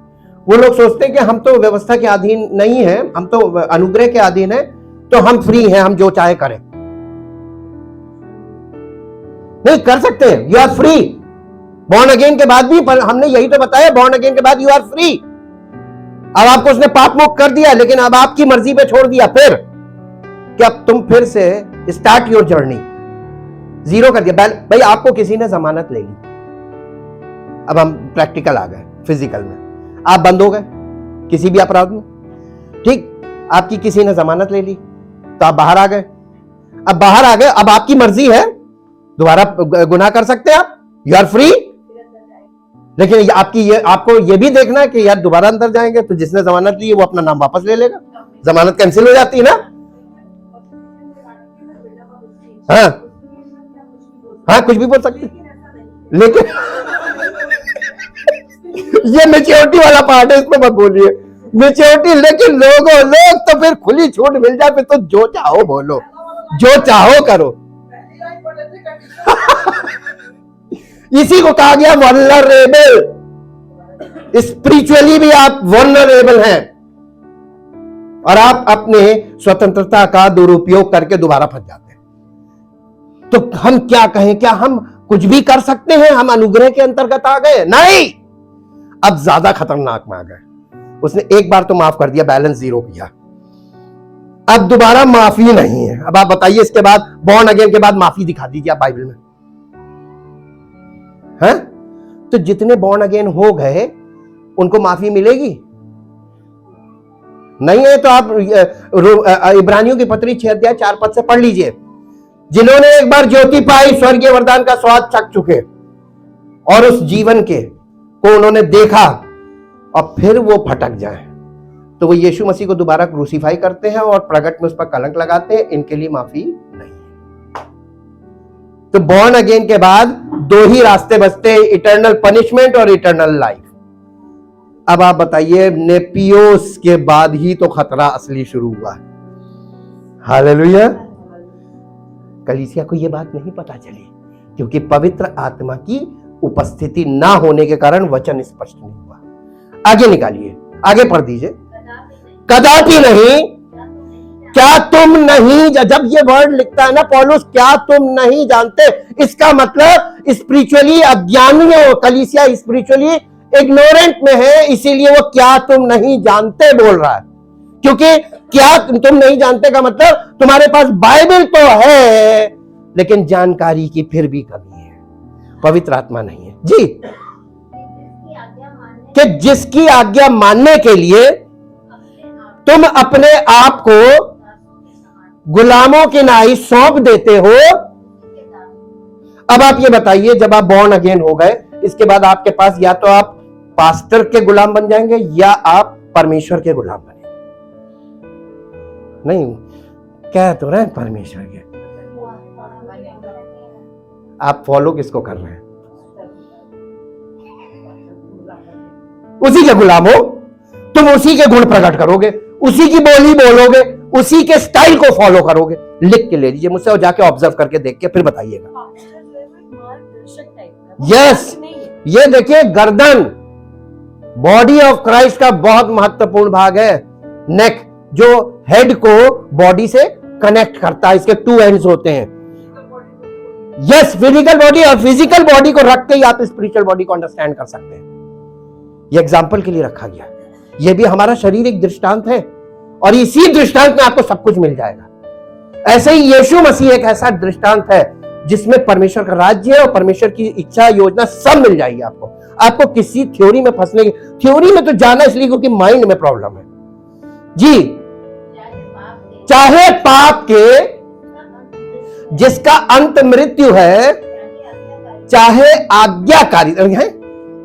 वो लोग सोचते हैं कि हम तो व्यवस्था के अधीन नहीं है, हम तो अनुग्रह के अधीन है, तो हम फ्री हैं, हम जो चाहे करें। नहीं कर सकते, you are free. Born again के बाद भी हमने यही तो बताया, बॉर्न अगेन के बाद यू आर फ्री। अब आपको उसने पाप मुक्त कर दिया, लेकिन अब आपकी मर्जी पे छोड़ दिया, फिर कि अब तुम फिर से स्टार्ट योर जर्नी, जीरो कर दिया। भाई आपको किसी ने जमानत ले ली, अब हम प्रैक्टिकल आ गए, फिजिकल में आप बंद हो गए किसी भी अपराध में, ठीक? आपकी किसी ने जमानत ले ली तो आप बाहर आ गए। अब बाहर आ गए, अब आपकी मर्जी है, दोबारा गुनाह कर सकते हैं आप, यू आर फ्री। लेकिन आपको ये भी देखना है कि यार दोबारा अंदर जाएंगे तो जिसने जमानत ली है वो अपना नाम वापस ले लेगा, जमानत कैंसिल हो जाती है ना। हाँ कुछ भी बोल सकते, लेकिन ये मैच्योरिटी वाला पार्ट है, इसमें मत बोलिए मैच्योरिटी। लेकिन लोग तो फिर खुली छूट मिल जाए, फिर तो जो चाहो बोलो, जो चाहो करो। इसी को कहा गया वल्नरेबल। स्पिरिचुअली भी आप वल्नरेबल हैं, और आप अपने स्वतंत्रता का दुरुपयोग करके दोबारा फंस जाते हैं। तो हम क्या कहें, क्या हम कुछ भी कर सकते हैं? हम अनुग्रह के अंतर्गत आ गए? नहीं, अब ज्यादा खतरनाक में आ गए। उसने एक बार तो माफ कर दिया, बैलेंस जीरो किया, अब दोबारा माफी नहीं है। अब आप बताइए, इसके बाद बॉर्न अगेन के बाद माफी दिखा दीजिए आप बाइबल में, है? तो जितने बॉर्न अगेन हो गए उनको माफी मिलेगी? नहीं है तो आप इब्रानियों की पत्री 6 अध्याय 4 पद से पढ़ लीजिए। जिन्होंने एक बार ज्योति पाई, स्वर्गीय वरदान का स्वाद चख चुके और उस जीवन के को उन्होंने देखा और फिर वो भटक जाए तो वो यीशु मसीह को दोबारा क्रूसीफाई करते हैं और प्रगट में उस पर कलंक लगाते हैं। इनके लिए माफी नहीं है। तो बॉर्न अगेन के बाद दो ही रास्ते बचते हैं, इटर्नल पनिशमेंट और इटर्नल लाइफ। अब आप बताइए, नेपियोस के बाद ही तो खतरा असली शुरू हुआ। हालेलुया। कलीसिया को यह बात नहीं पता चली क्योंकि पवित्र आत्मा की उपस्थिति ना होने के कारण वचन स्पष्ट नहीं हुआ। आगे निकालिए, आगे पढ़ दीजिए। कदापि नहीं, क्या तुम नहीं, जब ये वर्ड लिखता है ना पौलुस, क्या तुम नहीं जानते, इसका मतलब स्पिरिचुअली अज्ञानी हो, कलीसिया स्पिरिचुअली इग्नोरेंट में है, इसीलिए वो क्या तुम नहीं जानते बोल रहा है। क्योंकि क्या तुम नहीं जानते का मतलब तुम्हारे पास बाइबल तो है लेकिन जानकारी की फिर भी कमी है, पवित्र आत्मा नहीं है जी। कि जिसकी आज्ञा मानने के लिए तुम अपने आप को गुलामों की नाई सौंप देते हो। अब आप ये बताइए, जब आप बॉर्न अगेन हो गए, इसके बाद आपके पास या तो आप पास्टर के गुलाम बन जाएंगे या आप परमेश्वर के गुलाम बनेंगे। नहीं कह तो रहे हैं परमेश्वर के, आप फॉलो किसको कर रहे हैं? उसी के गुलाम हो, तुम उसी के गुण प्रकट करोगे, उसी की बोली बोलोगे, उसी के स्टाइल को फॉलो करोगे। लिख के ले लीजिए मुझसे और जाके ऑब्जर्व करके देख के फिर बताइएगा। यस, ये देखिए गर्दन बॉडी ऑफ क्राइस्ट का बहुत महत्वपूर्ण भाग है। नेक जो हेड को बॉडी से कनेक्ट करता है, इसके 2 एंड्स होते हैं। यस, फिजिकल बॉडी, और फिजिकल बॉडी को रख के ही आप स्पिरिचुअल बॉडी को अंडरस्टैंड कर सकते हैं। ये एग्जाम्पल के लिए रखा गया। यह भी हमारा शरीर एक दृष्टांत है और इसी दृष्टांत में आपको सब कुछ मिल जाएगा। ऐसे ही यीशु मसीह एक ऐसा दृष्टांत है जिसमें परमेश्वर का राज्य है और परमेश्वर की इच्छा योजना सब मिल जाएगी आपको। आपको किसी थ्योरी में फंसने की, थ्योरी में तो जाना इसलिए क्योंकि माइंड में प्रॉब्लम है जी। चाहे पाप के जिसका अंत मृत्यु है, चाहे आज्ञाकारी है,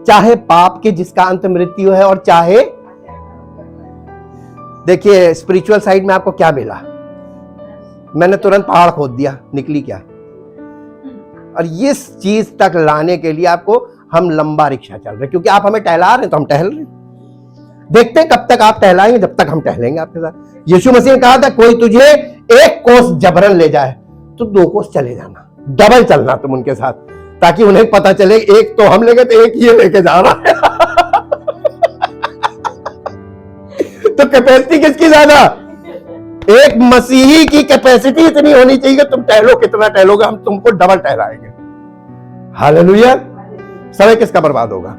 चाहे पाप के जिसका अंत मृत्यु है, और चाहे, देखिए स्पिरिचुअल साइड में आपको क्या मिला, मैंने तुरंत पहाड़ खोद दिया, निकली क्या। और इस चीज तक लाने के लिए आपको हम लंबा रिक्शा चल रहे, क्योंकि आप हमें टहला रहे हैं तो हम टहल रहे हैं। देखते हैं कब तक आप टहलाएंगे, जब तक हम टहलेंगे आपके साथ। यीशु मसीह ने कहा था, कोई तुझे 1 कोस जबरन ले जाए तो 2 कोस चले जाना, डबल चलना तुम उनके साथ, ताकि उन्हें पता चले एक तो हम लेंगे तो एक ये लेके जा रहा है। तो कैपेसिटी किसकी ज्यादा? एक मसीही की कैपेसिटी इतनी होनी चाहिए कि तुम टहलो, कितना टहलोगे, हम तुमको डबल टहलाएंगे। हालेलुया। समय किसका बर्बाद होगा?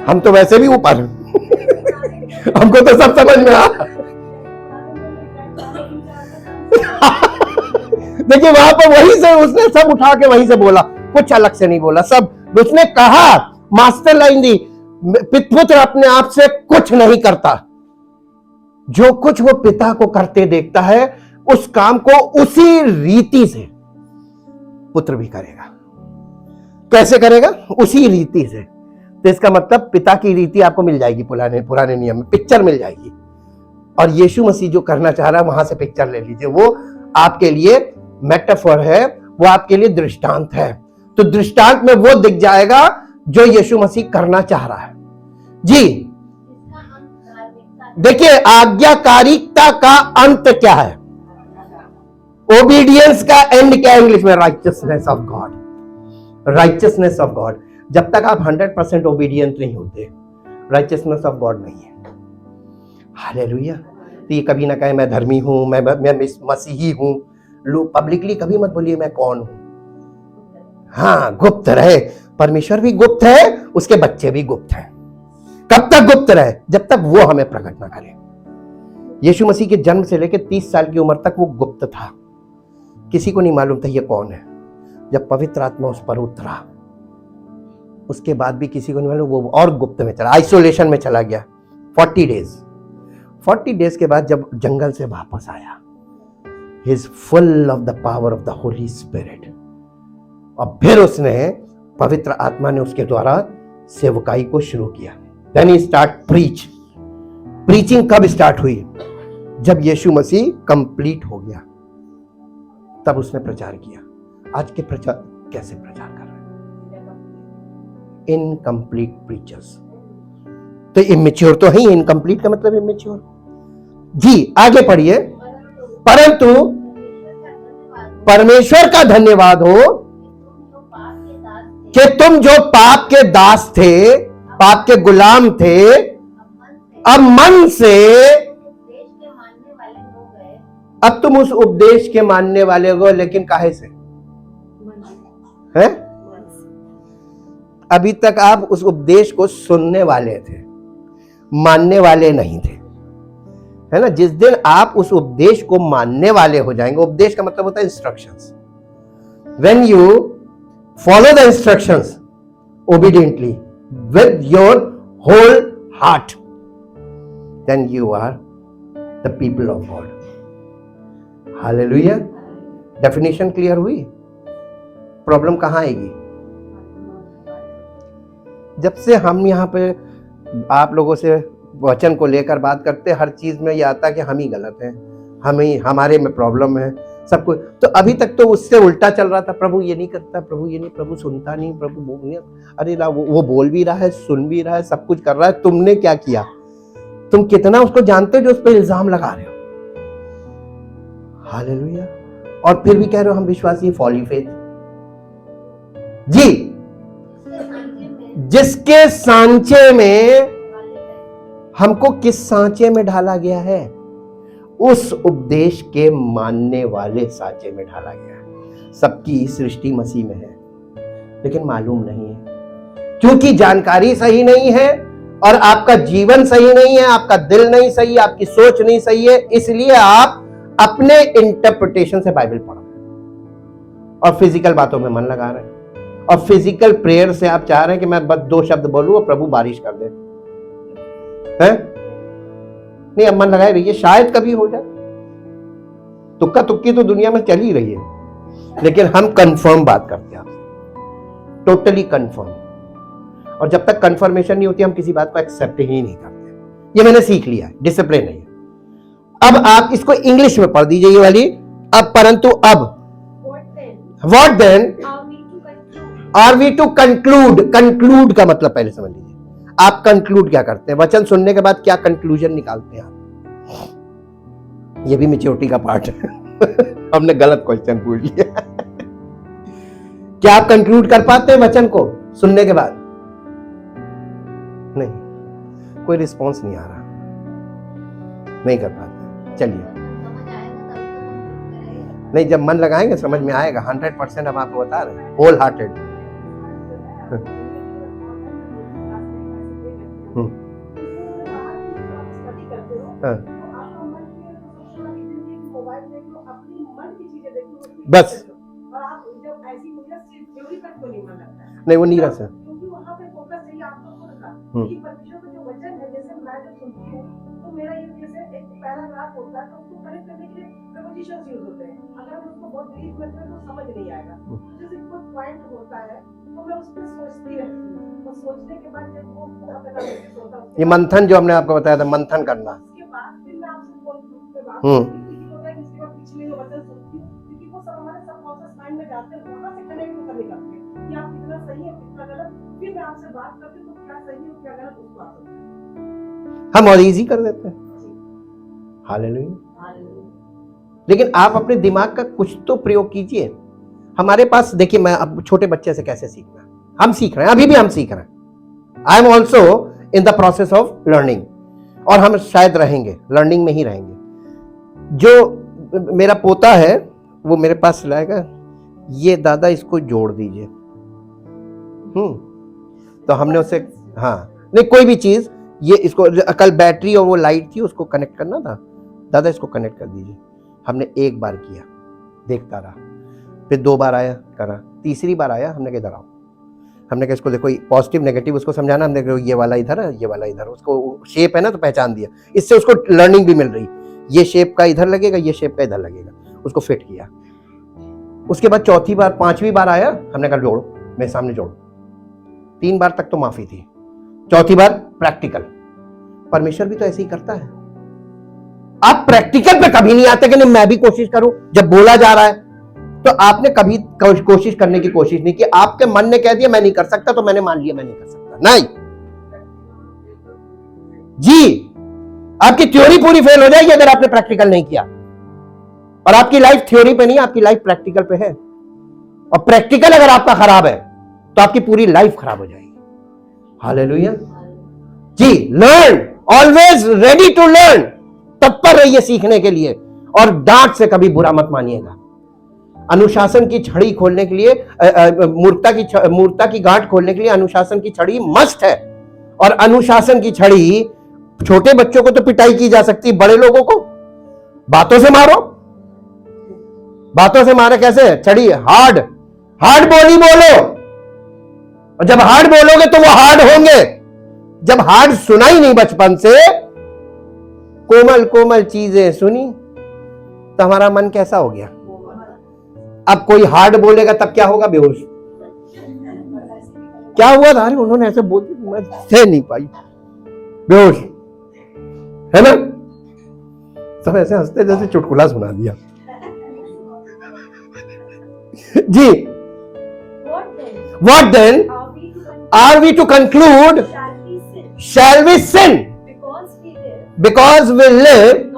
हम तो वैसे भी ऊपर हैं। हमको तो सब समझ में आ। देखिए वहां पर वहीं से उसने सब उठा के वहीं से बोला, कुछ अलग से नहीं बोला, सब उसने कहा। मास्टर लाइन दी, पुत्र अपने आप से कुछ नहीं करता, जो कुछ वो पिता को करते देखता है उस काम को उसी रीति से पुत्र भी करेगा। कैसे करेगा? उसी रीति से। तो इसका मतलब पिता की रीति आपको मिल जाएगी, पुराने नियम में पिक्चर मिल जाएगी। और यीशु मसीह जो करना चाह रहा है वहां से पिक्चर ले लीजिए, वो आपके लिए मेटाफोर है, वो आपके लिए दृष्टांत है। तो दृष्टांत में वो दिख जाएगा जो यीशु मसीह करना चाह रहा है जी। देखिए आज्ञाकारिता का अंत क्या है? ओबीडियंस का एंड क्या है इंग्लिश में? Righteousness of God. Righteousness of God. जब तक आप 100% ओबीडियंट नहीं होते, राइचियसनेस ऑफ गॉड नहीं है। हालेलुया। तो ये कभी ना कहे मैं धर्मी हूं, मैं मसीही हूं। लोग पब्लिकली कभी मत बोलिए मैं कौन हूं। हाँ, गुप्त रहे। परमेश्वर भी गुप्त है, उसके बच्चे भी गुप्त हैं। कब तक गुप्त रहे? जब तक वो हमें प्रकट ना करे। यीशु मसीह के जन्म से लेकर 30 साल की उम्र तक वो गुप्त था, किसी को नहीं मालूम था ये कौन है। जब पवित्र आत्मा उस पर उतरा उसके बाद भी किसी को नहीं मालूम, वो और गुप्त में चला, आइसोलेशन में चला गया 40 डेज। 40 डेज के बाद जब जंगल से वापस आया, he is full of the power of the Holi spirit. और फिर उसने, पवित्र आत्मा ने उसके द्वारा सेवकाई को शुरू किया। देन ही स्टार्ट प्रीच। प्रीचिंग कब स्टार्ट हुई? जब यीशु मसीह कंप्लीट हो गया, तब उसने प्रचार किया। आज के प्रचार कैसे प्रचार कर रहे हैं? Incomplete preachers. तो इमेच्योर तो है ही, इनकम्प्लीट का मतलब इमेच्योर। जी आगे पढ़िए। परंतु परमेश्वर का धन्यवाद हो कि तुम जो पाप के दास थे, पाप के गुलाम थे, अब मन से, अब तुम उस उपदेश के मानने वाले हो। लेकिन काहे से है? अभी तक आप उस उपदेश को सुनने वाले थे, मानने वाले नहीं थे, है ना। जिस दिन आप उस उपदेश को मानने वाले हो जाएंगे, उपदेश का मतलब होता है instructions. When you follow the instructions obediently with your whole heart, then you are the people of God. Hallelujah. Definition क्लियर हुई? प्रॉब्लम कहां आएगी? जब से हम यहां पे आप लोगों से वचन को लेकर बात करते, हर चीज में ये आता कि हम ही गलत हैं, हमारे में प्रॉब्लम है, सब कुछ। तो अभी तक तो उससे उल्टा चल रहा था। प्रभु ये नहीं करता, प्रभु ये नहीं, प्रभु सुनता नहीं, प्रभु बोल नहीं। अरे ना, वो बोल भी रहा है, सुन भी रहा है, सब कुछ कर रहा है। तुमने क्या किया? तुम कितना उसको जानते हो जो उस पर इल्जाम लगा रहे हो? हालेलुया। और फिर भी कह रहे हो हम विश्वासी, फॉली फेथ। जी, जिसके सांचे में, हमको किस सांचे में ढाला गया है? उस उपदेश के मानने वाले सांचे में ढाला गया है। सबकी सृष्टि मसीह में है, लेकिन मालूम नहीं है, क्योंकि जानकारी सही नहीं है और आपका जीवन सही नहीं है, आपका दिल नहीं सही है, आपकी सोच नहीं सही है। इसलिए आप अपने इंटरप्रिटेशन से बाइबल पढ़ रहे हैं और फिजिकल बातों में मन लगा रहे हैं, और फिजिकल प्रेयर से आप चाह रहे हैं कि मैं बस 2 शब्द बोलूं और प्रभु बारिश कर दे, हैं? नहीं, अब मन लगाए रहिए, शायद कभी हो जाए। तुक्का तुक्की तो दुनिया में चल ही रही है, लेकिन हम कंफर्म बात करते हैं आपसे, टोटली कंफर्म। और जब तक कंफर्मेशन नहीं होती, हम किसी बात को एक्सेप्ट ही नहीं करते। ये मैंने सीख लिया है, डिसिप्लिन है। अब आप इसको इंग्लिश में पढ़ दीजिए ये वाली। अब परंतु अब, what then are we to conclude. Conclude का मतलब पहले समझ लीजिए। आप कंक्लूड क्या करते हैं? वचन सुनने के बाद क्या कंक्लूजन निकालते हैं आप? ये भी मैच्योरिटी का पार्ट है। हमने गलत क्वेश्चन पूछ लिया। क्या आप कंक्लूड कर पाते हैं वचन को सुनने के बाद? नहीं, कोई रिस्पॉन्स नहीं आ रहा, नहीं कर पाते। चलिए, नहीं, जब मन लगाएंगे समझ में आएगा। 100% हम आपको बता रहे हैं, होल हार्टेड। बस नहीं, वो नीरस है। मेरा ये जैसे एक पैराग्राफ होता है तो उसको कनेक्ट करने के लिए प्रीपोजिशंस यूज होते हैं। अगर हम उसको बहुत ब्रीफ करते हैं तो समझ नहीं आएगा। जैसे कोई पॉइंट होता है तो मैं उस पर सोचती रहती हूँ, और सोचने के बाद जब वो बहुत एनालिसिस होता है, ये मंथन जो हमने आपको बताया था, मंथन करना, उसके बाद फिर मैं आपसे बात होता है। इसके बाद पिछले जो वचन सुनती हूँ, क्योंकि वो सब हमारे सबकॉन्शियस माइंड में जाते हैं, वहां से कनेक्ट होकर निकलते हैं कि आप कितना सही है कितना गलत। फिर मैं आपसे बात करती हूँ तो क्या सही है क्या गलत उसको आप हम और इजी कर देते हैं। हालेलुया। लेकिन आप अपने दिमाग का कुछ तो प्रयोग कीजिए। हमारे पास देखिए, मैं अब छोटे बच्चे से कैसे सीखना, हम सीख रहे हैं, अभी भी हम सीख रहे हैं। I am also in the process of learning, और हम शायद रहेंगे, लर्निंग में ही रहेंगे। जो मेरा पोता है वो मेरे पास लाएगा, ये दादा इसको जोड़ दीजिए। तो हमने उसे, हाँ नहीं, कोई भी चीज, ये इसको, कल बैटरी और वो लाइट थी उसको कनेक्ट करना था, दादा इसको कनेक्ट कर दीजिए। हमने एक बार किया, देखता रहा, फिर 2 बार आया, करा, तीसरी बार आया, हमने कहा इधर आओ, हमने कहा इसको देखो पॉजिटिव नेगेटिव उसको समझाना, हमने कहा ये वाला इधर है, ये वाला इधर, उसको शेप है ना तो पहचान दिया, इससे उसको लर्निंग भी मिल रही, ये शेप का इधर लगेगा, ये शेप का इधर लगेगा, उसको फिट किया। उसके बाद चौथी बार 5वीं बार आया, हमने कहा जोड़ो, मेरे सामने जोड़ो। 3 बार तक तो माफी थी, चौथी बार प्रैक्टिकल। परमेश्वर भी तो ऐसे ही करता है। आप प्रैक्टिकल पे कभी नहीं आते कि नहीं मैं भी कोशिश करूं, जब बोला जा रहा है तो आपने कभी कोशिश करने की कोशिश नहीं की, आपके मन ने कह दिया मैं नहीं कर सकता तो मैंने मान लिया मैं नहीं कर सकता। नहीं जी, आपकी थ्योरी पूरी फेल हो जाएगी अगर आपने प्रैक्टिकल नहीं किया। और आपकी लाइफ थ्योरी पे नहीं, आपकी लाइफ प्रैक्टिकल पे है। और प्रैक्टिकल अगर आपका खराब है तो आपकी पूरी लाइफ खराब हो जाएगी। हालेलुया जी। Learn, always ready to learn, तत्पर रहिए सीखने के लिए, और डांट से कभी बुरा मत मानिएगा। अनुशासन की छड़ी खोलने के लिए, मूर्खता की गांठ खोलने के लिए अनुशासन की छड़ी मस्त है। और अनुशासन की छड़ी, छोटे बच्चों को तो पिटाई की जा सकती है, बड़े लोगों को बातों से मारो। बातों से मारे कैसे? छड़ी हार्ड बोली बोलो, और जब हार्ड बोलोगे तो वो हार्ड होंगे। जब हार्ड सुना ही नहीं बचपन से, कोमल कोमल चीजें सुनी तो हमारा मन कैसा हो गया? अब कोई हार्ड बोलेगा तब क्या होगा? बेहोश। क्या हुआ था? अरे उन्होंने ऐसे बोल दिया, मैं सह नहीं पाई, बेहोश, है ना? सब ऐसे हंसते जैसे चुटकुला सुना दिया जी। What then? Are we to conclude? Shall we sin? Because we live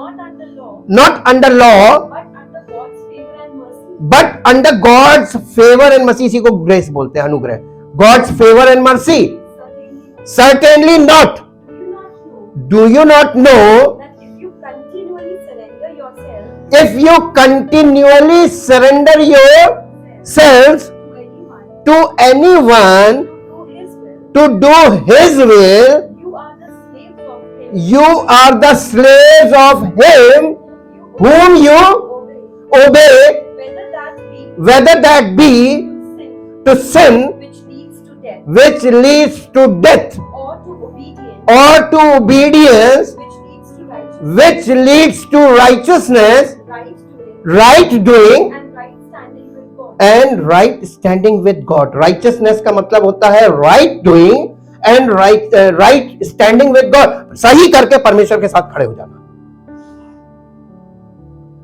not under law, but under God's favor and mercy. इसी को ग्रेस बोलते हैं, अनुग्रह। God's favor and mercy. Certainly not. Do you not know that if you continually surrender yourself if you continually surrender yourselves to anyone to anyone to do his to do his will, will, you are the slaves of him, you are the slaves of him whom you obey, obey, whether that be whether that be to sin, to sin which leads to death, or to obedience which leads to righteousness, which leads to righteousness, right doing, right doing and right standing with God. and right standing with God. Righteousness का मतलब होता है right doing and right standing with God. सही करके परमेश्वर के साथ खड़े हो जाना,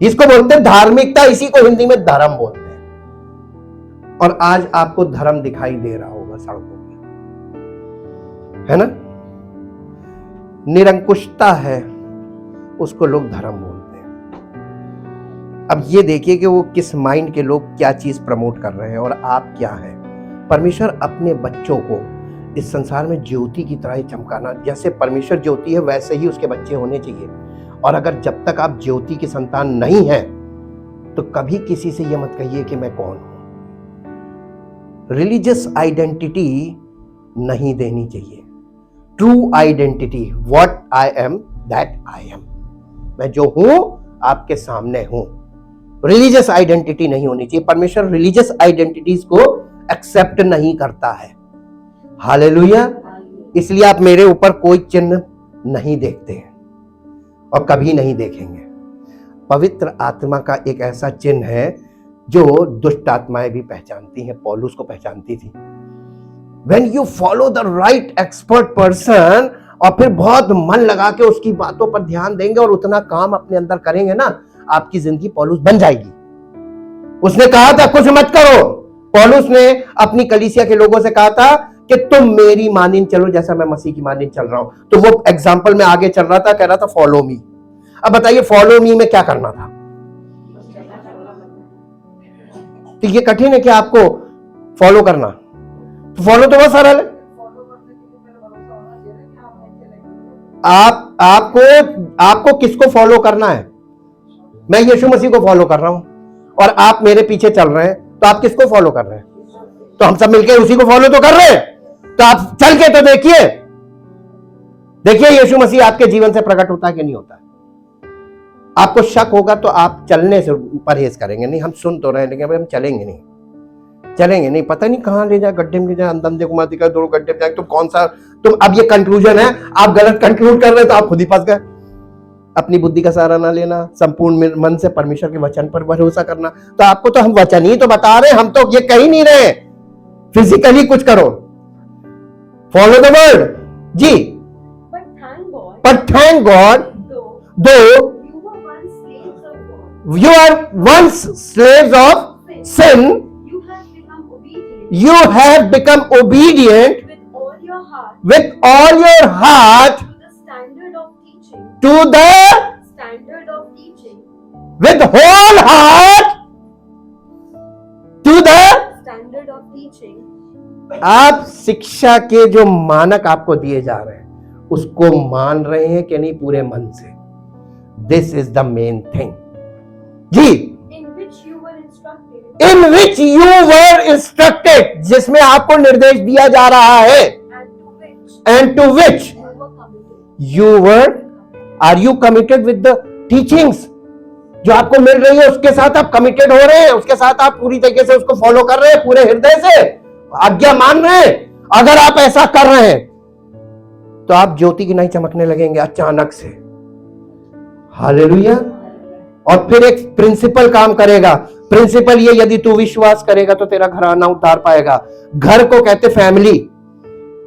इसको बोलते हैं धार्मिकता। इसी को हिंदी में धर्म बोलते हैं। और आज आपको धर्म दिखाई दे रहा होगा सड़कों पे, है ना? निरंकुशता है, उसको लोग धर्म बोलते हैं। अब ये देखिए कि वो किस माइंड के लोग क्या चीज प्रमोट कर रहे हैं और आप क्या है। परमेश्वर अपने बच्चों को इस संसार में ज्योति की तरह ही चमकाना, जैसे परमेश्वर ज्योति है वैसे ही उसके बच्चे होने चाहिए। और अगर जब तक आप ज्योति की संतान नहीं है तो कभी किसी से ये मत कहिए कि मैं कौन हूं। रिलीजियस आइडेंटिटी नहीं देनी चाहिए। True identity, what I am that I am, मैं जो हूं आपके सामने हूं। रिलीजियस आइडेंटिटी नहीं होनी चाहिए। परमेश्वर रिलीजियस आइडेंटिटीज को एक्सेप्ट नहीं करता है। हालेलुया। इसलिए आप मेरे ऊपर कोई चिन्ह नहीं देखते हैं और कभी नहीं देखेंगे। पवित्र आत्मा का एक ऐसा चिन्ह है जो दुष्ट आत्माएं भी पहचानती हैं, पौलुस को पहचानती थी। When you follow the right expert person, और फिर बहुत मन लगा के उसकी बातों पर ध्यान देंगे और उतना काम अपने अंदर करेंगे ना, आपकी जिंदगी पौलुस बन जाएगी। उसने कहा था कुछ मत करो। पौलुस ने अपनी कलीसिया के लोगों से कहा था कि तुम मेरी मानिंद चलो जैसा मैं मसीह की मानिंद चल रहा हूं। तो वो एग्जाम्पल में आगे चल रहा था, कह रहा था फॉलो मी। अब बताइए फॉलो मी में क्या करना था? तो ये कठिन है कि आपको फॉलो करना? तो फॉलो तो बहुत सरल है। आपको किसको फॉलो करना है? मैं यीशु मसीह को फॉलो कर रहा हूं और आप मेरे पीछे चल रहे हैं, तो आप किसको फॉलो कर रहे हैं? तो हम सब मिलकर उसी को फॉलो तो कर रहे हैं। तो आप चल के तो देखिए यीशु मसीह आपके जीवन से प्रकट होता है कि नहीं होता है। आपको शक होगा तो आप चलने से परहेज करेंगे। नहीं हम सुन तो रहे हैं लेकिन हम चलेंगे नहीं। चलेंगे नहीं, पता नहीं कहाँ ले जाए, गड्ढे में ले जाए, अंधे को मत दिखा, दो गड्ढे में जाए। तुम कौन सा, तुम अब ये कंक्लूजन है, आप गलत कंक्लूड कर रहे तो आप खुद ही फंस गए। अपनी बुद्धि का सहारा ना लेना, संपूर्ण मन से परमेश्वर के वचन पर भरोसा करना। तो आपको तो हम वचन ही तो बता रहे हैं, हम तो ये कह ही नहीं रहे फिजिकली कुछ करो, फॉलो द वर्ड जी। But thank God, But thank God, though you were once slaves of you are once slaves of sin, you have become obedient you have become obedient with all your heart with all your heart to the standard of teaching, with whole heart to the standard of teaching. आप शिक्षा के जो मानक आपको दिए जा रहे हैं उसको मान रहे हैं कि नहीं पूरे मन से? This is the main thing जी। In which you were instructed, in which you were instructed, जिसमें आपको निर्देश दिया जा रहा है, and to which and to which you were committed. You were, are you committed with the teachings जो आपको मिल रही है, उसके साथ आप कमिटेड हो रहे हैं, उसके साथ आप पूरी तरीके से उसको फॉलो कर रहे हैं, पूरे हृदय से आज्ञा मान रहे हैं? अगर आप ऐसा कर रहे हैं तो आप ज्योति की नहीं चमकने लगेंगे अचानक से। हालेलुया। और फिर एक प्रिंसिपल काम करेगा। प्रिंसिपल ये, यदि तू विश्वास करेगा तो तेरा घराना उतार पाएगा। घर को कहते फैमिली,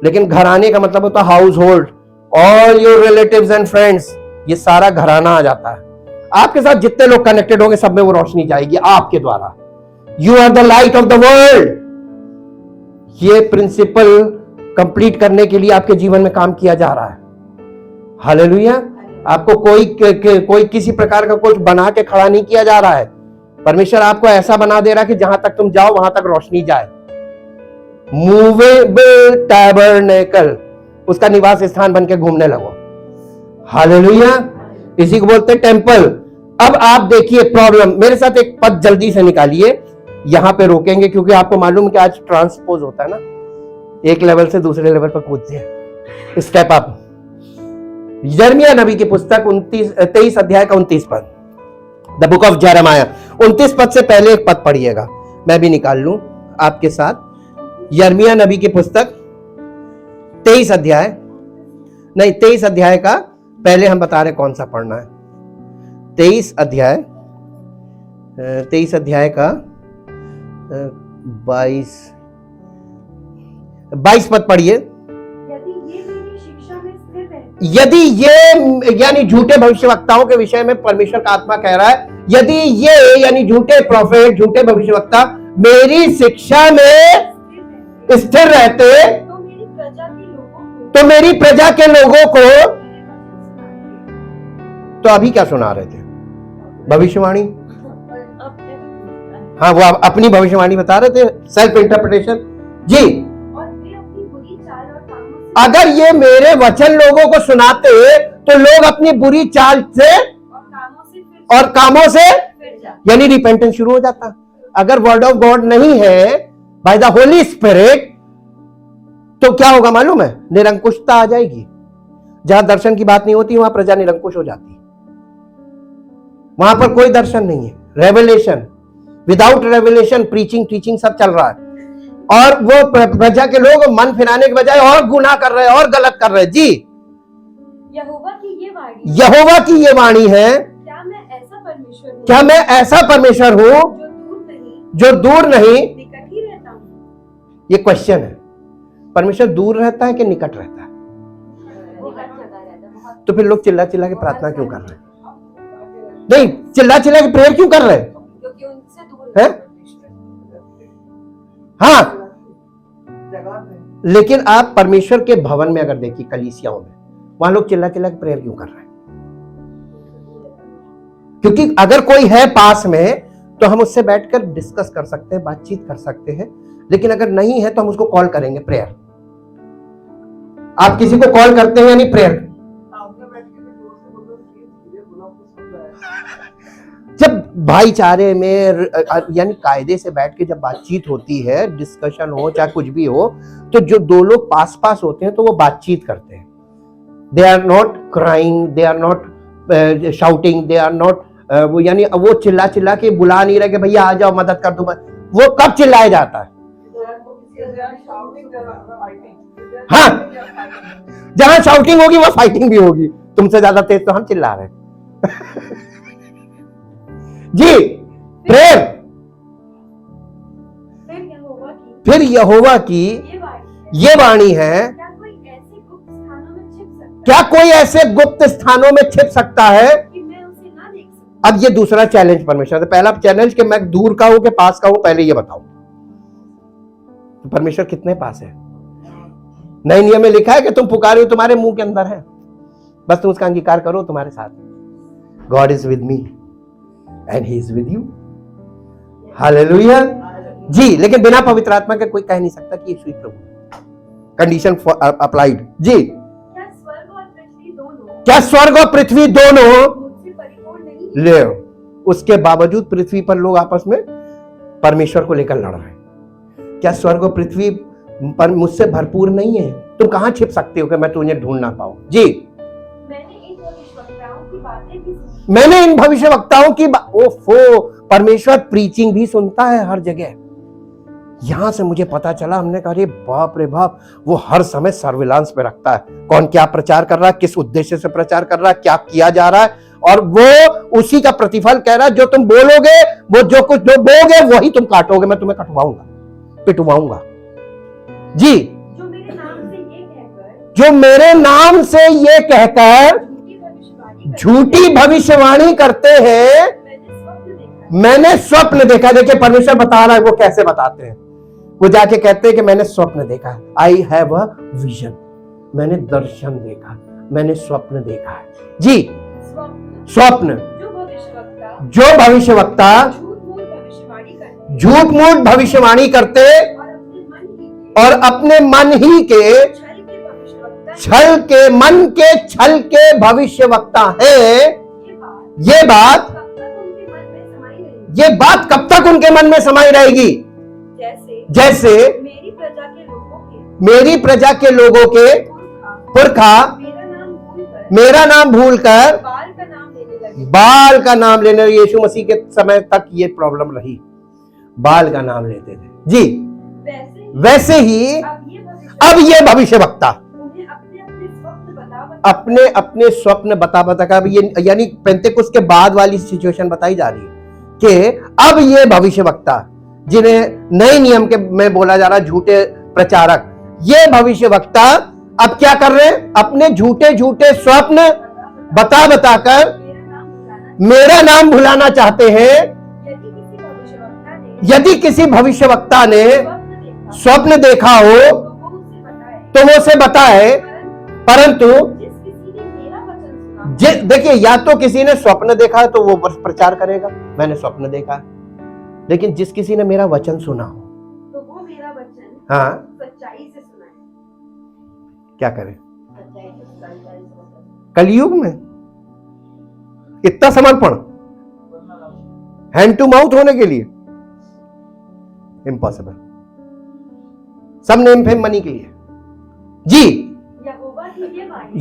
लेकिन घराने का मतलब होता house hold, all your relatives and friends, ये सारा घराना आ जाता है। आपके साथ जितने लोग कनेक्टेड होंगे सब में वो रोशनी जाएगी आपके द्वारा। You are the light of the world. ये प्रिंसिपल कंप्लीट करने के लिए आपके जीवन में काम किया जा रहा है। हालेलुया। आपको कोई किसी प्रकार का कुछ बना के खड़ा नहीं किया जा रहा है। परमेश्वर आपको ऐसा बना दे रहा है कि जहां तक तुम जाओ वहां तक रोशनी जाए। मूवेबल टैबरनेकल, उसका निवास स्थान बन के घूमने लगो। हालेलुया। इसी को बोलते हैं टेम्पल। अब आप देखिए प्रॉब्लम, मेरे साथ एक पद जल्दी से निकालिए, यहां पे रोकेंगे क्योंकि आपको मालूम कि आज ट्रांसपोज होता है ना, एक लेवल से दूसरे लेवल पर कूदते हैं, स्टेप अप। यिर्मयाह नबी की पुस्तक 23 अध्याय का 29 पद, द बुक ऑफ जेरेमाया। 29 पद से पहले एक पद पढ़िएगा, मैं भी निकाल लूं आपके साथ। यिर्मयाह नबी की पुस्तक 23 अध्याय, नहीं 23 अध्याय का पहले हम बता रहे कौन सा पढ़ना है। 23 अध्याय का 22 पद पढ़िए। यदि ये यानी झूठे भविष्यवक्ताओं के विषय में परमेश्वर का आत्मा कह रहा है, यदि ये यानी झूठे प्रोफेट, झूठे भविष्यवक्ता मेरी शिक्षा में स्थिर रहते तो मेरी प्रजा के लोगों को तो अभी क्या सुना रहे थे? भविष्यवाणी। हाँ, वो अपनी भविष्यवाणी बता रहे थे, सेल्फ इंटरप्रिटेशन जी। अगर ये मेरे वचन लोगों को सुनाते तो लोग अपनी बुरी चाल से और कामों से यानी रिपेंटेंस शुरू हो जाता। अगर वर्ड ऑफ गॉड नहीं है बाय द होली स्पिरिट तो क्या होगा मालूम है? निरंकुशता आ जाएगी। जहां दर्शन की बात नहीं होती वहां प्रजा निरंकुश हो जाती। वहां पर कोई दर्शन नहीं है, revelation, without revelation preaching teaching सब चल रहा है, और वो प्रजा के लोग मन फिराने के बजाय और गुनाह कर रहे हैं और गलत कर रहे हैं जी। यहोवा की ये वाणी है, क्या मैं ऐसा परमेश्वर हूँ जो दूर नहीं निकट ही रहता हूँ? ये क्वेश्चन है। परमेश्वर दूर रहता है कि निकट रहता है? वो हर जगह रहता है। तो फिर लोग चिल्ला चिल्ला के प्रार्थना क्यों कर रहे हैं? नहीं, चिल्ला चिल्ला के प्रेयर क्यों कर रहे हैं? क्योंकि उनसे दूर है? हाँ, लेकिन आप परमेश्वर के भवन में अगर देखिए, कलीसियाओं में, वहां लोग चिल्ला चिल्ला के प्रेयर क्यों कर रहे हैं? क्योंकि अगर कोई है पास में तो हम उससे बैठकर डिस्कस कर सकते हैं, बातचीत कर सकते हैं, लेकिन अगर नहीं है तो हम उसको कॉल करेंगे प्रेयर। आप किसी को कॉल करते हैं यानी प्रेयर। जब भाईचारे में यानी कायदे से बैठ के जब बातचीत होती है, डिस्कशन हो चाहे कुछ भी हो, तो जो दो लोग पास पास होते हैं तो वो बातचीत करते हैं। They are not crying, they are not shouting, they are not वो यानी वो चिल्ला चिल्ला के बुला नहीं रहे कि भैया आ जाओ मदद कर दो। वो कब चिल्लाया जाता है? हाँ, जहां शाउटिंग होगी वहां फाइटिंग भी होगी। तुमसे ज्यादा तेज तो हम चिल्ला रहे हैं। जी, प्रेयर। फिर यहोवा की ये वाणी है, क्या कोई ऐसे गुप्त स्थानों में छिप सकता है कि मैं उसे ना देख सकूं? अब ये दूसरा चैलेंज परमेश्वर से। पहला चैलेंज कि मैं दूर का हूं कि पास का हूं, पहले ये बताओ तो परमेश्वर कितने पास है। नए नियम में लिखा है कि तुम पुकारे हो, तुम्हारे मुंह के अंदर है, बस तुम उसका अंगीकार करो, तुम्हारे साथ। God is with me and he is with you. Hallelujah जी। लेकिन बिना पवित्र आत्मा के कोई कह नहीं सकता कि यीशु ही प्रभु है। कंडीशन अप्लाइड जी। क्या स्वर्ग और पृथ्वी दोनों मुझसे परिपूर्ण नहीं है? ले, उसके बावजूद पृथ्वी पर लोग आपस में परमेश्वर को लेकर लड़ रहे हैं। क्या स्वर्ग और पृथ्वी पर मुझसे भरपूर नहीं है? तुम कहां छिप सकते हो कि मैं तुझे ढूंढ ना पाऊं? जी, मैंने इन भविष्यवक्ताओं की ओफो, परमेश्वर प्रीचिंग भी सुनता है हर जगह। यहां से मुझे पता चला, हमने कहा अरे बाप रे बाप, वो हर समय सर्विलांस पे रखता है, कौन क्या प्रचार कर रहा है, किस उद्देश्य से प्रचार कर रहा है, क्या किया जा रहा है, और वो उसी का प्रतिफल कह रहा है। जो तुम बोलोगे, वो जो कुछ जो बोगे वही तुम काटोगे। मैं तुम्हें कटवाऊंगा, पिटवाऊंगा जी। जो मेरे नाम से ये कहकर झूठी भविष्यवाणी करते हैं, मैंने स्वप्न देखा। देखिए परमेश्वर बता रहा है वो कैसे बताते हैं। वो जाके कहते हैं कि मैंने स्वप्न देखा, आई हैव अ विजन, मैंने दर्शन देखा, मैंने स्वप्न देखा है जी। स्वप्न जो भविष्यवक्ता झूठ मूठ भविष्यवाणी करते और अपने मन ही के छल के मन के छल के भविष्यवक्ता हैं, ये बात कब तक उनके मन में समाई रहेगी? जैसे मेरी प्रजा के लोगों के पुरखा मेरा नाम भूलकर बाल का नाम लेने। यीशु मसीह के समय तक ये प्रॉब्लम रही, बाल का नाम लेते थे जी। वैसे ही अब ये भविष्यवक्ता अपने अपने स्वप्न बता कर, ये यानी पेंतेकुस्त के बाद वाली सिचुएशन बताई जा रही है कि अब ये भविष्यवक्ता जिन्हें नए नियम के में बोला जा रहा है झूठे प्रचारक, ये भविष्यवक्ता अब क्या कर रहे हैं? अपने झूठे झूठे स्वप्न बता बताकर मेरा नाम भुलाना चाहते हैं। यदि किसी भविष्यवक्ता ने स्वप्न देखा हो तो वो उसे बताए, परंतु देखिए, या तो किसी ने स्वप्न देखा है तो वो प्रचार करेगा मैंने स्वप्न देखा है, लेकिन जिस किसी ने मेरा वचन सुना हो तो वो मेरा वचन हाँ सच्चाई से सुना है। क्या करे? कलयुग में इतना समर्पण हैंड टू माउथ होने के लिए इम्पॉसिबल। सब नेम फेम मनी के लिए जी।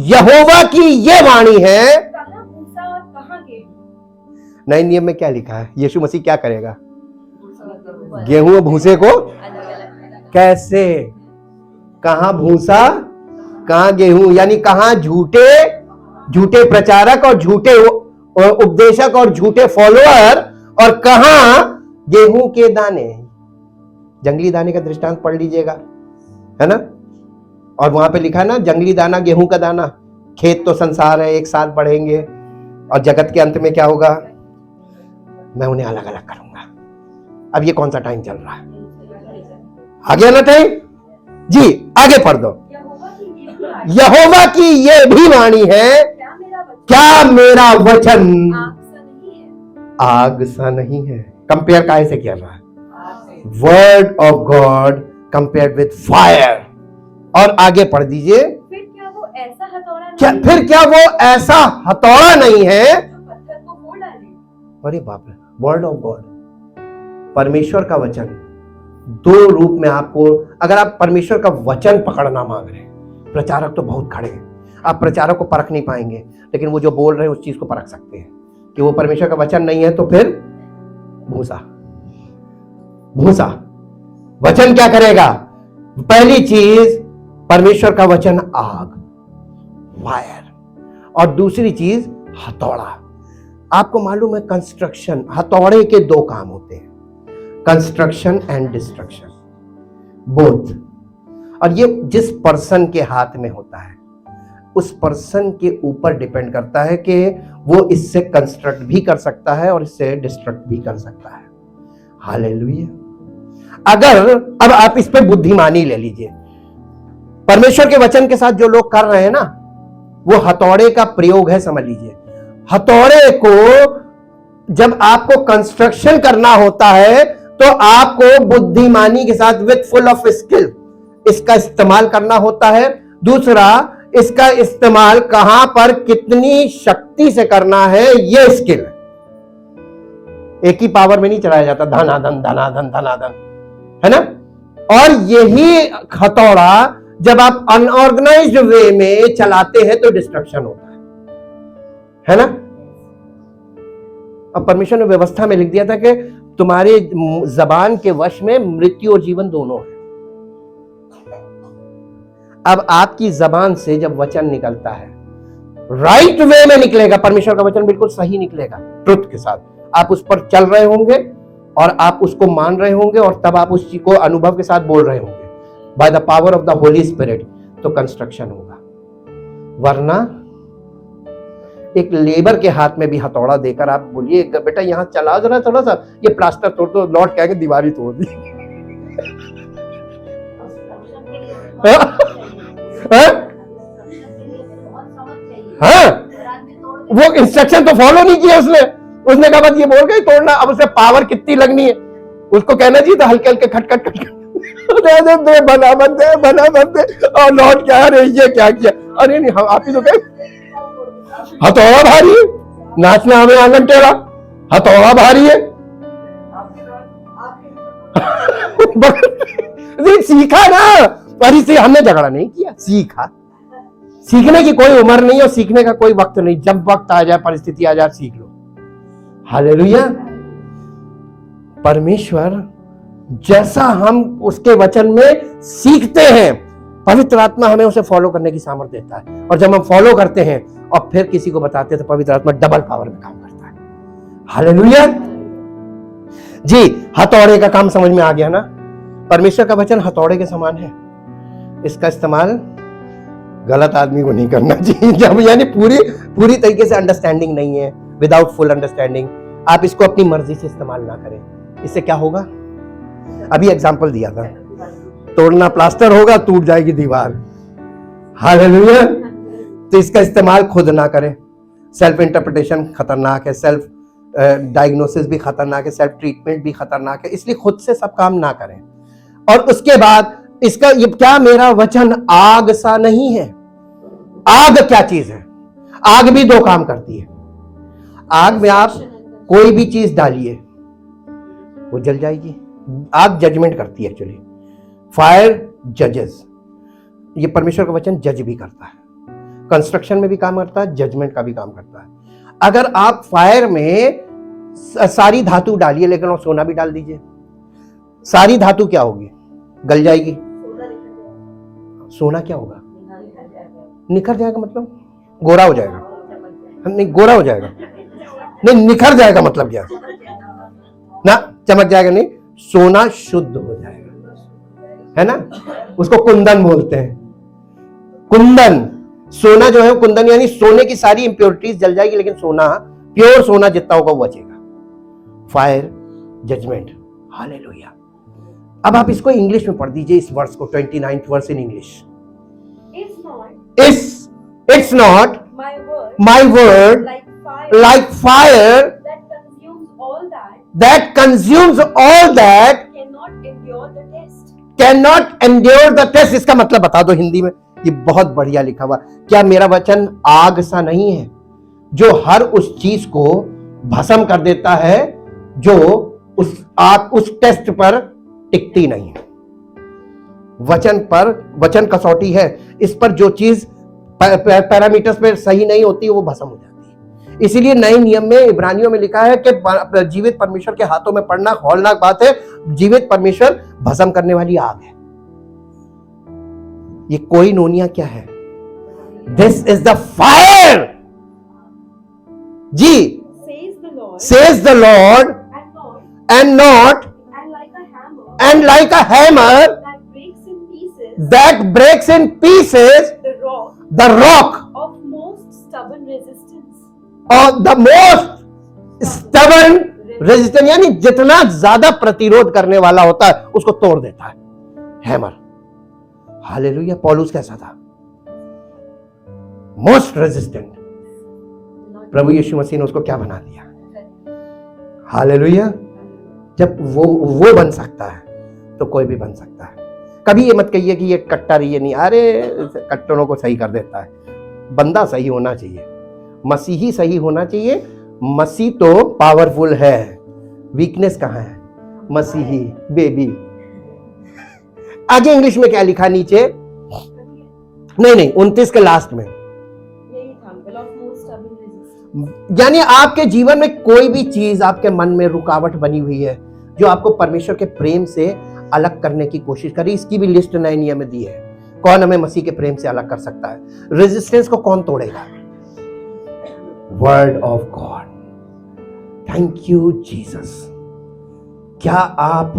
यहोवा की ये वाणी है। नए नियम में क्या लिखा है? यीशु मसीह क्या करेगा? गेहूं और भूसे को कैसे, कहां भूसा कहां गेहूं, यानी कहां झूठे प्रचारक और झूठे उपदेशक और झूठे फॉलोअर, और कहां गेहूं के दाने। जंगली दाने का दृष्टांत पढ़ लीजिएगा, है ना, और वहां पे लिखा है ना, जंगली दाना गेहूं का दाना। खेत तो संसार है, एक साथ बढ़ेंगे, और जगत के अंत में क्या होगा? मैं उन्हें अलग अलग करूंगा। अब ये कौन सा टाइम चल रहा है? आगे ना टाइम जी, आगे पढ़ दो। यहोवा की ये भी वाणी है, क्या मेरा वचन आग सा नहीं है? कंपेयर काहे से किया रहा है? Word of God compared with fire. और आगे पढ़ दीजिए। फिर क्या वो ऐसा हथौड़ा नहीं है जो पत्थर को फोड़ डाले? अरे बाप रे, वर्ड ऑफ गॉड, परमेश्वर का वचन दो रूप में आपको, अगर आप परमेश्वर का वचन पकड़ना मांग रहे हैं, प्रचारक तो बहुत खड़े हैं, आप प्रचारक को परख नहीं पाएंगे, लेकिन वो जो बोल रहे हैं उस चीज को परख सकते हैं कि वो परमेश्वर का वचन नहीं है। तो फिर भूसा वचन क्या करेगा? पहली चीज परमेश्वर का वचन आग, फायर, और दूसरी चीज हथौड़ा। आपको मालूम है कंस्ट्रक्शन, हथौड़े के दो काम होते हैं, कंस्ट्रक्शन एंड डिस्ट्रक्शन, बोथ। और ये जिस पर्सन के हाथ में होता है उस पर्सन के ऊपर डिपेंड करता है कि वो इससे कंस्ट्रक्ट भी कर सकता है और इससे डिस्ट्रक्ट भी कर सकता है। हालेलुया। अगर अब आप इस पे बुद्धिमानी ले लीजिए, परमेश्वर के वचन के साथ जो लोग कर रहे हैं ना, वो हथौड़े का प्रयोग है, समझ लीजिए। हथौड़े को जब आपको कंस्ट्रक्शन करना होता है तो आपको बुद्धिमानी के साथ विद फुल ऑफ स्किल इसका इस्तेमाल करना होता है। दूसरा, इसका इस्तेमाल कहां पर कितनी शक्ति से करना है, ये स्किल है। एक ही पावर में नहीं चलाया जाता, धनाधन धनाधन धनाधन, है ना। और यही हथौड़ा जब आप अनऑर्गेनाइज्ड वे में चलाते हैं तो डिस्ट्रक्शन होता है ना। अब परमेश्वर ने व्यवस्था में लिख दिया था कि तुम्हारे जबान के वश में मृत्यु और जीवन दोनों है। अब आपकी जबान से जब वचन निकलता है, राइट वे में निकलेगा, परमेश्वर का वचन बिल्कुल सही निकलेगा, ट्रुथ के साथ आप उस पर चल रहे होंगे और आप उसको मान रहे होंगे और तब आप उस चीज को अनुभव के साथ बोल रहे होंगे by the power of the Holi spirit, तो कंस्ट्रक्शन होगा। वरना एक लेबर के हाथ में भी हथौड़ा देकर आप बोलिए बेटा यहां चला जरा थोड़ा सा, ये प्लास्टर तोड़ दो, लौट कहेंगे दीवार ही तोड़ दी। हाँ, वो इंस्ट्रक्शन तो फॉलो नहीं किया उसने कहा बस ये बोल के तोड़ना। अब उसे पावर कितनी लगनी है, उसको कहना चाहिए था हल्के हल्के खट खट खट दे बना बंदे और लौट क्या, अरे ये क्या किया, अरे नहीं हम आप ही तो कहे हथौड़ा भारी है, नाचना हमें आंगन टेढ़ा, हथौड़ा भारी है। सीखा ना, पर इसे हमने झगड़ा नहीं किया, सीखा। सीखने की कोई उम्र नहीं और सीखने का कोई वक्त नहीं, जब वक्त आ जाए, परिस्थिति आ जाए, सीख लो। हालेलुया। परमेश्वर जैसा हम उसके वचन में सीखते हैं, पवित्र आत्मा हमें उसे फॉलो करने की सामर्थ्य देता है, और जब हम फॉलो करते हैं और फिर किसी को बताते हैं तो पवित्र आत्मा डबल पावर में काम करता है। हालेलुया जी। हथौड़े का काम समझ में आ गया ना। परमेश्वर का वचन हथौड़े के समान है, इसका इस्तेमाल गलत आदमी को नहीं करना चाहिए जब यानी पूरी तरीके से अंडरस्टैंडिंग नहीं है, विदाउट फुल अंडरस्टैंडिंग आप इसको अपनी मर्जी से इस्तेमाल ना करें। इससे क्या होगा, अभी एग्जांपल दिया था, तोड़ना प्लास्टर होगा, टूट जाएगी दीवार। हालेलुया। तो इसका इस्तेमाल खुद ना करें। सेल्फ इंटरप्रिटेशन खतरनाक है, सेल्फ डायग्नोसिस भी खतरनाक है, सेल्फ ट्रीटमेंट भी खतरनाक है, इसलिए खुद से सब काम ना करें। और उसके बाद इसका ये क्या, मेरा वचन आग सा नहीं है। आग क्या चीज है? आग भी दो काम करती है। आग में आप कोई भी चीज डालिए वो जल जाएगी। आग जजमेंट करती है एक्चुअली। फायर जजेस, ये परमेश्वर का वचन जज भी करता है, कंस्ट्रक्शन में भी काम करता है, जजमेंट का भी काम करता है। अगर आप फायर में सारी धातु डालिए लेकिन और सोना भी डाल दीजिए, सारी धातु क्या होगी? गल जाएगी। सोना क्या होगा? निखर जाएगा, मतलब गोरा हो जाएगा। नहीं, गोरा हो जाएगा नहीं, निखर जाएगा मतलब क्या ना, चमक जाएगा नहीं, सोना शुद्ध हो जाएगा, है ना। उसको कुंदन बोलते हैं। कुंदन, सोना जो है कुंदन, यानी सोने की सारी इंप्योरिटीज जल जाएगी लेकिन सोना, प्योर सोना जितना होगा वो बचेगा। Fire judgement. हालेलुया। अब आप इसको इंग्लिश में पढ़ दीजिए, इस वर्स को, 29th verse in English. It's not my word like fire that consumes all that cannot endure the test। इसका मतलब बता दो हिंदी में, ये बहुत बढ़िया लिखा हुआ। क्या मेरा वचन आग सा नहीं है जो हर उस चीज को भस्म कर देता है जो उस टेस्ट पर टिकती नहीं है। वचन कसौटी है, इस पर जो चीज पैरामीटर्स पे सही नहीं होती वो भस्म हो जाती है। इसीलिए नए नियम में इब्रानियों में लिखा है कि जीवित परमेश्वर के हाथों में पड़ना हौलनाक बात है। जीवित परमेश्वर भस्म करने वाली आग है। ये कोइनोनिया क्या है? दिस इज द फायर जी, says the Lord, says the Lord, and not, and like a hammer that breaks in pieces that breaks in pieces the the rock rock of most stubborn resistance. of the most stubborn resistance, यानी जितना ज्यादा प्रतिरोध करने वाला होता है उसको तोड़ देता है, हैमर। हालेलुया। पौलुस कैसा था? Most resistant. प्रभु यीशु मसीह ने उसको क्या बना दिया? हालेलुया। जब वो बन सकता है तो कोई भी बन सकता है। कभी ये मत कहिए कि ये कट्टर, ये नहीं, अरे कट्टरों को सही कर देता है। बंदा सही होना चाहिए, मसीही सही होना चाहिए। मसीह तो पावरफुल है, वीकनेस कहाँ है? मसीही बेबी। आगे इंग्लिश में क्या लिखा नीचे? नहीं 29 के लास्ट में, यही था, of most stubborn resistance. यानी आपके जीवन में कोई भी चीज आपके मन में रुकावट बनी हुई है जो आपको परमेश्वर के प्रेम से अलग करने की कोशिश करी, इसकी भी लिस्ट 9 नियम में दी है। कौन हमें मसीह के प्रेम से अलग कर सकता है? रेजिस्टेंस को कौन तोड़ेगा? Word of God. Thank you Jesus. क्या आप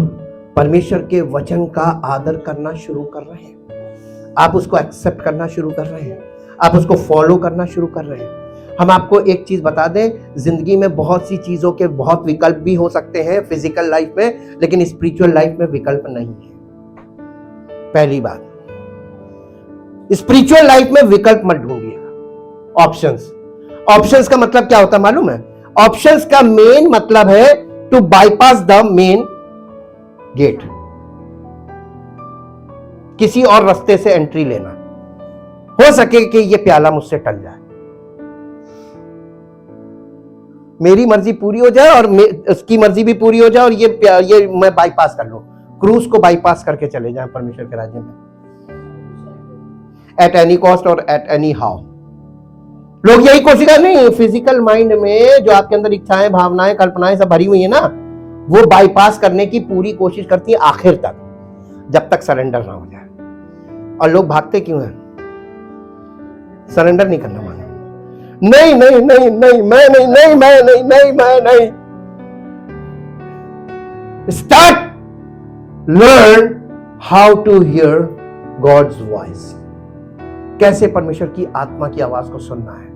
परमेश्वर के वचन का आदर करना शुरू कर रहे हैं? आप उसको एक्सेप्ट करना शुरू कर रहे हैं? आप उसको फॉलो करना शुरू कर रहे हैं? हम आपको एक चीज बता दें, जिंदगी में बहुत सी चीजों के बहुत विकल्प भी हो सकते हैं फिजिकल लाइफ में, लेकिन स्पिरिचुअल लाइफ में विकल्प नहीं है। पहली बात, स्पिरिचुअल लाइफ में विकल्प मत ढूंढिएगा, ऑप्शंस। ऑप्शंस का मतलब क्या होता है मालूम है? ऑप्शंस का मेन मतलब है to bypass the main gate, किसी और रास्ते से एंट्री लेना। हो सके कि ये प्याला मुझसे टल जाए, मेरी मर्जी पूरी हो जाए और उसकी मर्जी भी पूरी हो जाए, और ये मैं बाईपास कर लूं, क्रूज को बाईपास करके चले जाएं परमेश्वर के राज्य में, एट एनी कॉस्ट और एट एनी हाउ। लोग यही कोशिश कर नहीं, फिजिकल माइंड में जो आपके अंदर इच्छाएं, भावनाएं, कल्पनाएं सब भरी हुई है ना, वो बाईपास करने की पूरी कोशिश करती है आखिर तक, जब तक सरेंडर ना हो जाए। और लोग भागते क्यों हैं? सरेंडर नहीं करना माना। नहीं नहीं नहीं नहीं मैं नहीं नहीं मैं नहीं नहीं मैं नहीं। Start learn how to hear God's voice. कैसे परमेश्वर की आत्मा की आवाज को सुनना है।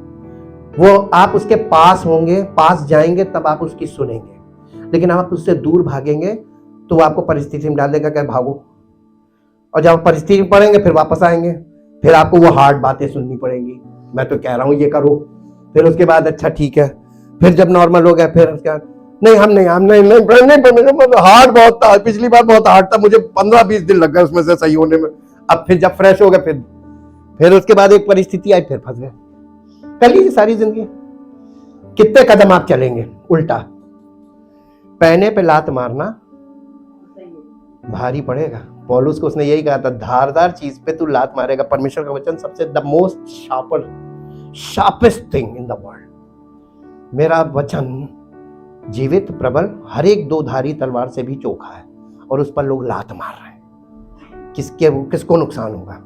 वो आप उसके पास होंगे, पास जाएंगे तब आप उसकी सुनेंगे, लेकिन आप उससे दूर भागेंगे तो वो आपको परिस्थिति में डाल देगा कि भागो, और जब परिस्थिति में पड़ेंगे फिर वापस आएंगे, फिर आपको वो हार्ड बातें सुननी पड़ेंगी, मैं तो कह रहा हूं ये करो, फिर उसके बाद अच्छा ठीक है, फिर जब नॉर्मल हो गया फिर उसके बाद नहीं हम नहीं हार्ड बहुत था, पिछली बार बहुत हार्ड था, मुझे 15-20 दिन लग गए उसमें से सही होने में। अब फिर जब फ्रेश हो गए फिर उसके बाद एक परिस्थिति आई, फिर फंस गए। कर लीजिए सारी जिंदगी। कितने कदम आप चलेंगे उल्टा? पहने पे लात मारना भारी पड़ेगा। पौलुस को उसने यही कहा था, धारदार चीज पे तू लात मारेगा। परमेश्वर का वचन सबसे the most sharpest thing in the world. मेरा वचन जीवित, प्रबल, हर एक दो धारी तलवार से भी चोखा है, और उस पर लोग लात मार रहे हैं। किसको नुकसान होगा?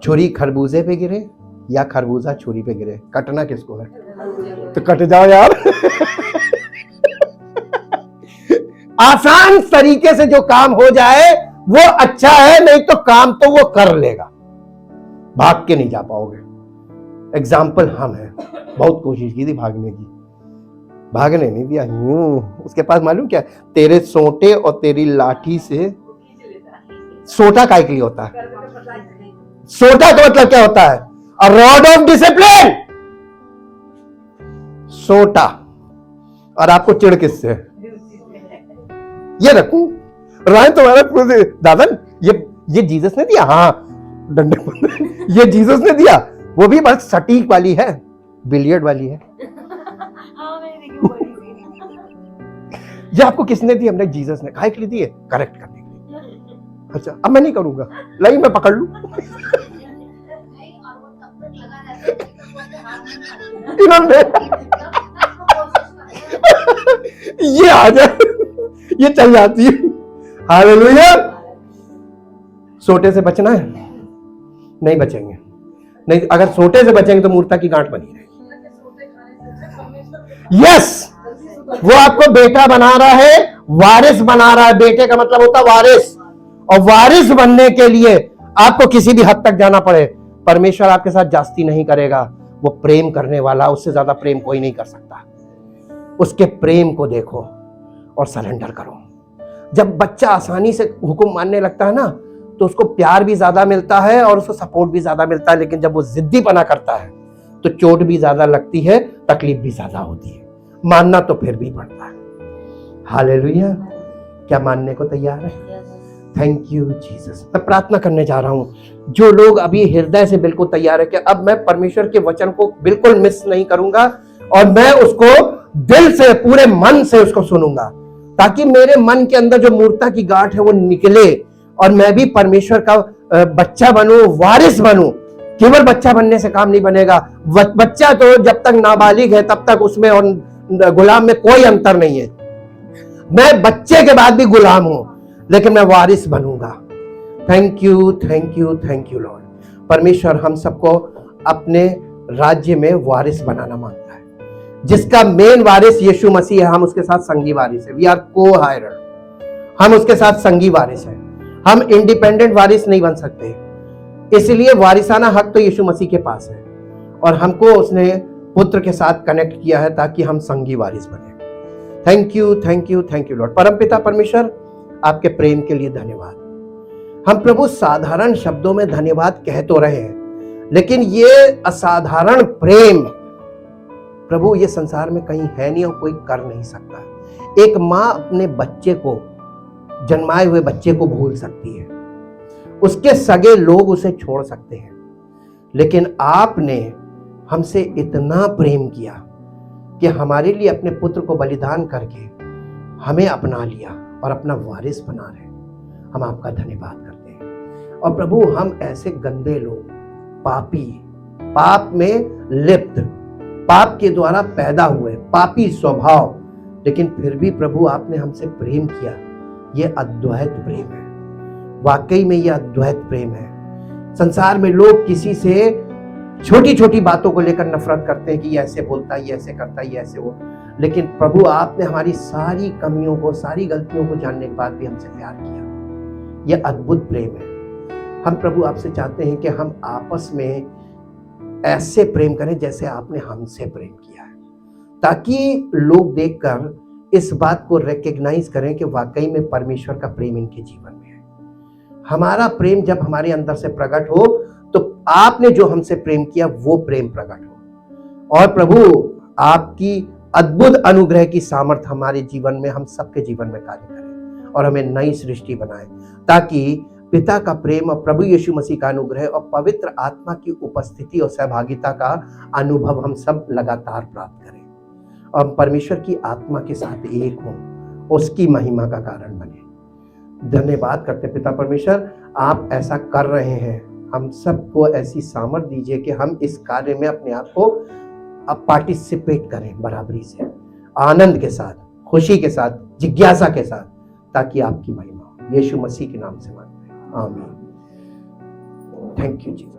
छुरी खरबूजे पे गिरे या खरबूजा छुरी पे गिरे, कटना किसको है? तो कट जाओ यार। आसान तरीके से जो काम हो जाए वो अच्छा है, नहीं तो काम तो वो कर लेगा, भाग के नहीं जा पाओगे। एग्जाम्पल हम हैं, बहुत कोशिश की थी भागने की, भागने नहीं दिया। उसके पास मालूम क्या, तेरे सोटे और तेरी लाठी से। सोटा काय के लिए होता है? सोटा का मतलब क्या होता है? A rod of discipline. सोटा। और आपको चिढ़ किससे? ये रखूं राय तुम्हारा दादन, ये जीसस ने दिया। हाँ डंडे ये जीसस ने दिया, वो भी बस सटीक वाली है, बिलियर्ड वाली है। ये आपको किसने दी? हमने जीसस ने। काहे के लिए दी है? करेक्ट करने के लिए। अच्छा अब मैं नहीं करूंगा, लाई मैं पकड़ लूं। इन्होंने ये आ जाए, ये चल जाती है। हालेलुया। सोटे से बचना है। नहीं बचेंगे। नहीं, अगर सोटे से बचेंगे तो मूर्ता की गांठ बनी रहेगी। यस, वो आपको बेटा बना रहा है, वारिस बना रहा है। बेटे का मतलब होता है वारिस, और वारिस बनने के लिए आपको किसी भी हद तक जाना पड़े, परमेश्वर आपके साथ जास्ती नहीं करेगा। वो प्रेम करने वाला, उससे ज्यादा प्रेम कोई नहीं कर सकता। उसके प्रेम को देखो और सरेंडर करो। जब बच्चा आसानी से हुक्म मानने लगता है ना, तो उसको प्यार भी ज्यादा मिलता है और उसको सपोर्ट भी ज्यादा मिलता है। लेकिन जब वो जिद्दीपना करता है तो चोट भी ज्यादा लगती है, तकलीफ भी ज्यादा होती है। मानना तो फिर भी पड़ता है। हालेलुया। क्या मानने को तैयार है? Thank you Jesus. मैं प्रार्थना करने जा रहा हूं, जो लोग अभी हृदय से बिल्कुल तैयार है कि अब मैं परमेश्वर के वचन को बिल्कुल मिस नहीं करूंगा और मैं उसको दिल से, पूरे मन से उसको सुनूंगा, ताकि मेरे मन के अंदर जो मूर्ता की गांठ है वो निकले और मैं भी परमेश्वर का बच्चा बनूं, वारिस बनूं। केवल बच्चा बनने से काम नहीं बनेगा। बच्चा तो जब तक नाबालिग है तब तक उसमें और गुलाम में कोई अंतर नहीं है। मैं बच्चे के बाद भी गुलाम हूं, लेकिन मैं वारिस बनूंगा। Thank you, thank you, thank you Lord. परमेश्वर हम सबको अपने राज्य में वारिस बनाना मांगता है, जिसका मेन वारिस यीशु मसीह है। हम उसके साथ संगी वारिस है। We are co-heir. हम उसके साथ संगी वारिस है। हम इंडिपेंडेंट वारिस नहीं बन सकते, इसलिए वारिसाना हक तो यीशु मसीह के पास है और हमको उसने पुत्र के साथ कनेक्ट किया है ताकि हम संगी वारिस बने। Thank you, thank you, thank you Lord. परमपिता परमेश्वर, आपके प्रेम के लिए धन्यवाद। हम प्रभु साधारण शब्दों में धन्यवाद कह तो रहे हैं, लेकिन ये असाधारण प्रेम प्रभु ये संसार में कहीं है नहीं और कोई कर नहीं सकता। एक माँ अपने बच्चे को, जन्माए हुए बच्चे को भूल सकती है, उसके सगे लोग उसे छोड़ सकते हैं, लेकिन आपने हमसे इतना प्रेम किया कि हमारे लिए अपने पुत्र को बलिदान करके हमें अपना लिया और अपना वारिस बना रहे। हम आपका धन्यवाद करते हैं। और प्रभु, हम ऐसे गंदे लोग, पापी, पाप में लिप्त, पाप के द्वारा पैदा हुए, पापी स्वभाव, लेकिन फिर भी प्रभु आपने हमसे प्रेम किया। ये अद्वैत प्रेम है। वाकई में ये अद्वैत प्रेम है। संसार में लोग किसी से छोटी छोटी बातों को लेकर नफरत करते हैं कि ये ऐसे बोलता है, ये ऐसे करता है, ये ऐसे वो, लेकिन प्रभु आपने हमारी सारी कमियों को, सारी गलतियों को जानने के बाद भी हमसे प्यार किया। ये अद्भुत प्रेम है। हम प्रभु आपसे चाहते हैं कि हम आपस में ऐसे प्रेम करें जैसे आपने हमसे प्रेम किया है, ताकि लोग देखकर इस बात को रिकॉग्नाइज करें कि वाकई में परमेश्वर का प्रेम इनके जीवन में है। हमारा प्रेम जब हमारे अंदर से प्रकट हो तो आपने जो हमसे प्रेम किया वो प्रेम प्रकट हो। और प्रभु, आपकी अद्भुत अनुग्रह की सामर्थ्य हमारे जीवन में, हम सबके जीवन में कार्य करें और हमें नई सृष्टि बनाए, ताकि पिता का प्रेम और प्रभु यीशु मसीह का अनुग्रह और पवित्र आत्मा की उपस्थिति और सहभागिता का अनुभव हम सब लगातार प्राप्त करें और परमेश्वर की आत्मा के साथ एक हों, उसकी महिमा का कारण बने। धन्यवाद करते पिता परमेश्वर, आप ऐसा कर रहे हैं। हम सबको ऐसी सामर्थ दीजिए कि हम इस कार्य में अपने आप को पार्टिसिपेट करें बराबरी से, आनंद के साथ, खुशी के साथ, जिज्ञासा के साथ, ताकि आपकी महिमा हो। यीशु मसीह के नाम से मांगते हैं, आमीन। Thank you Jesus.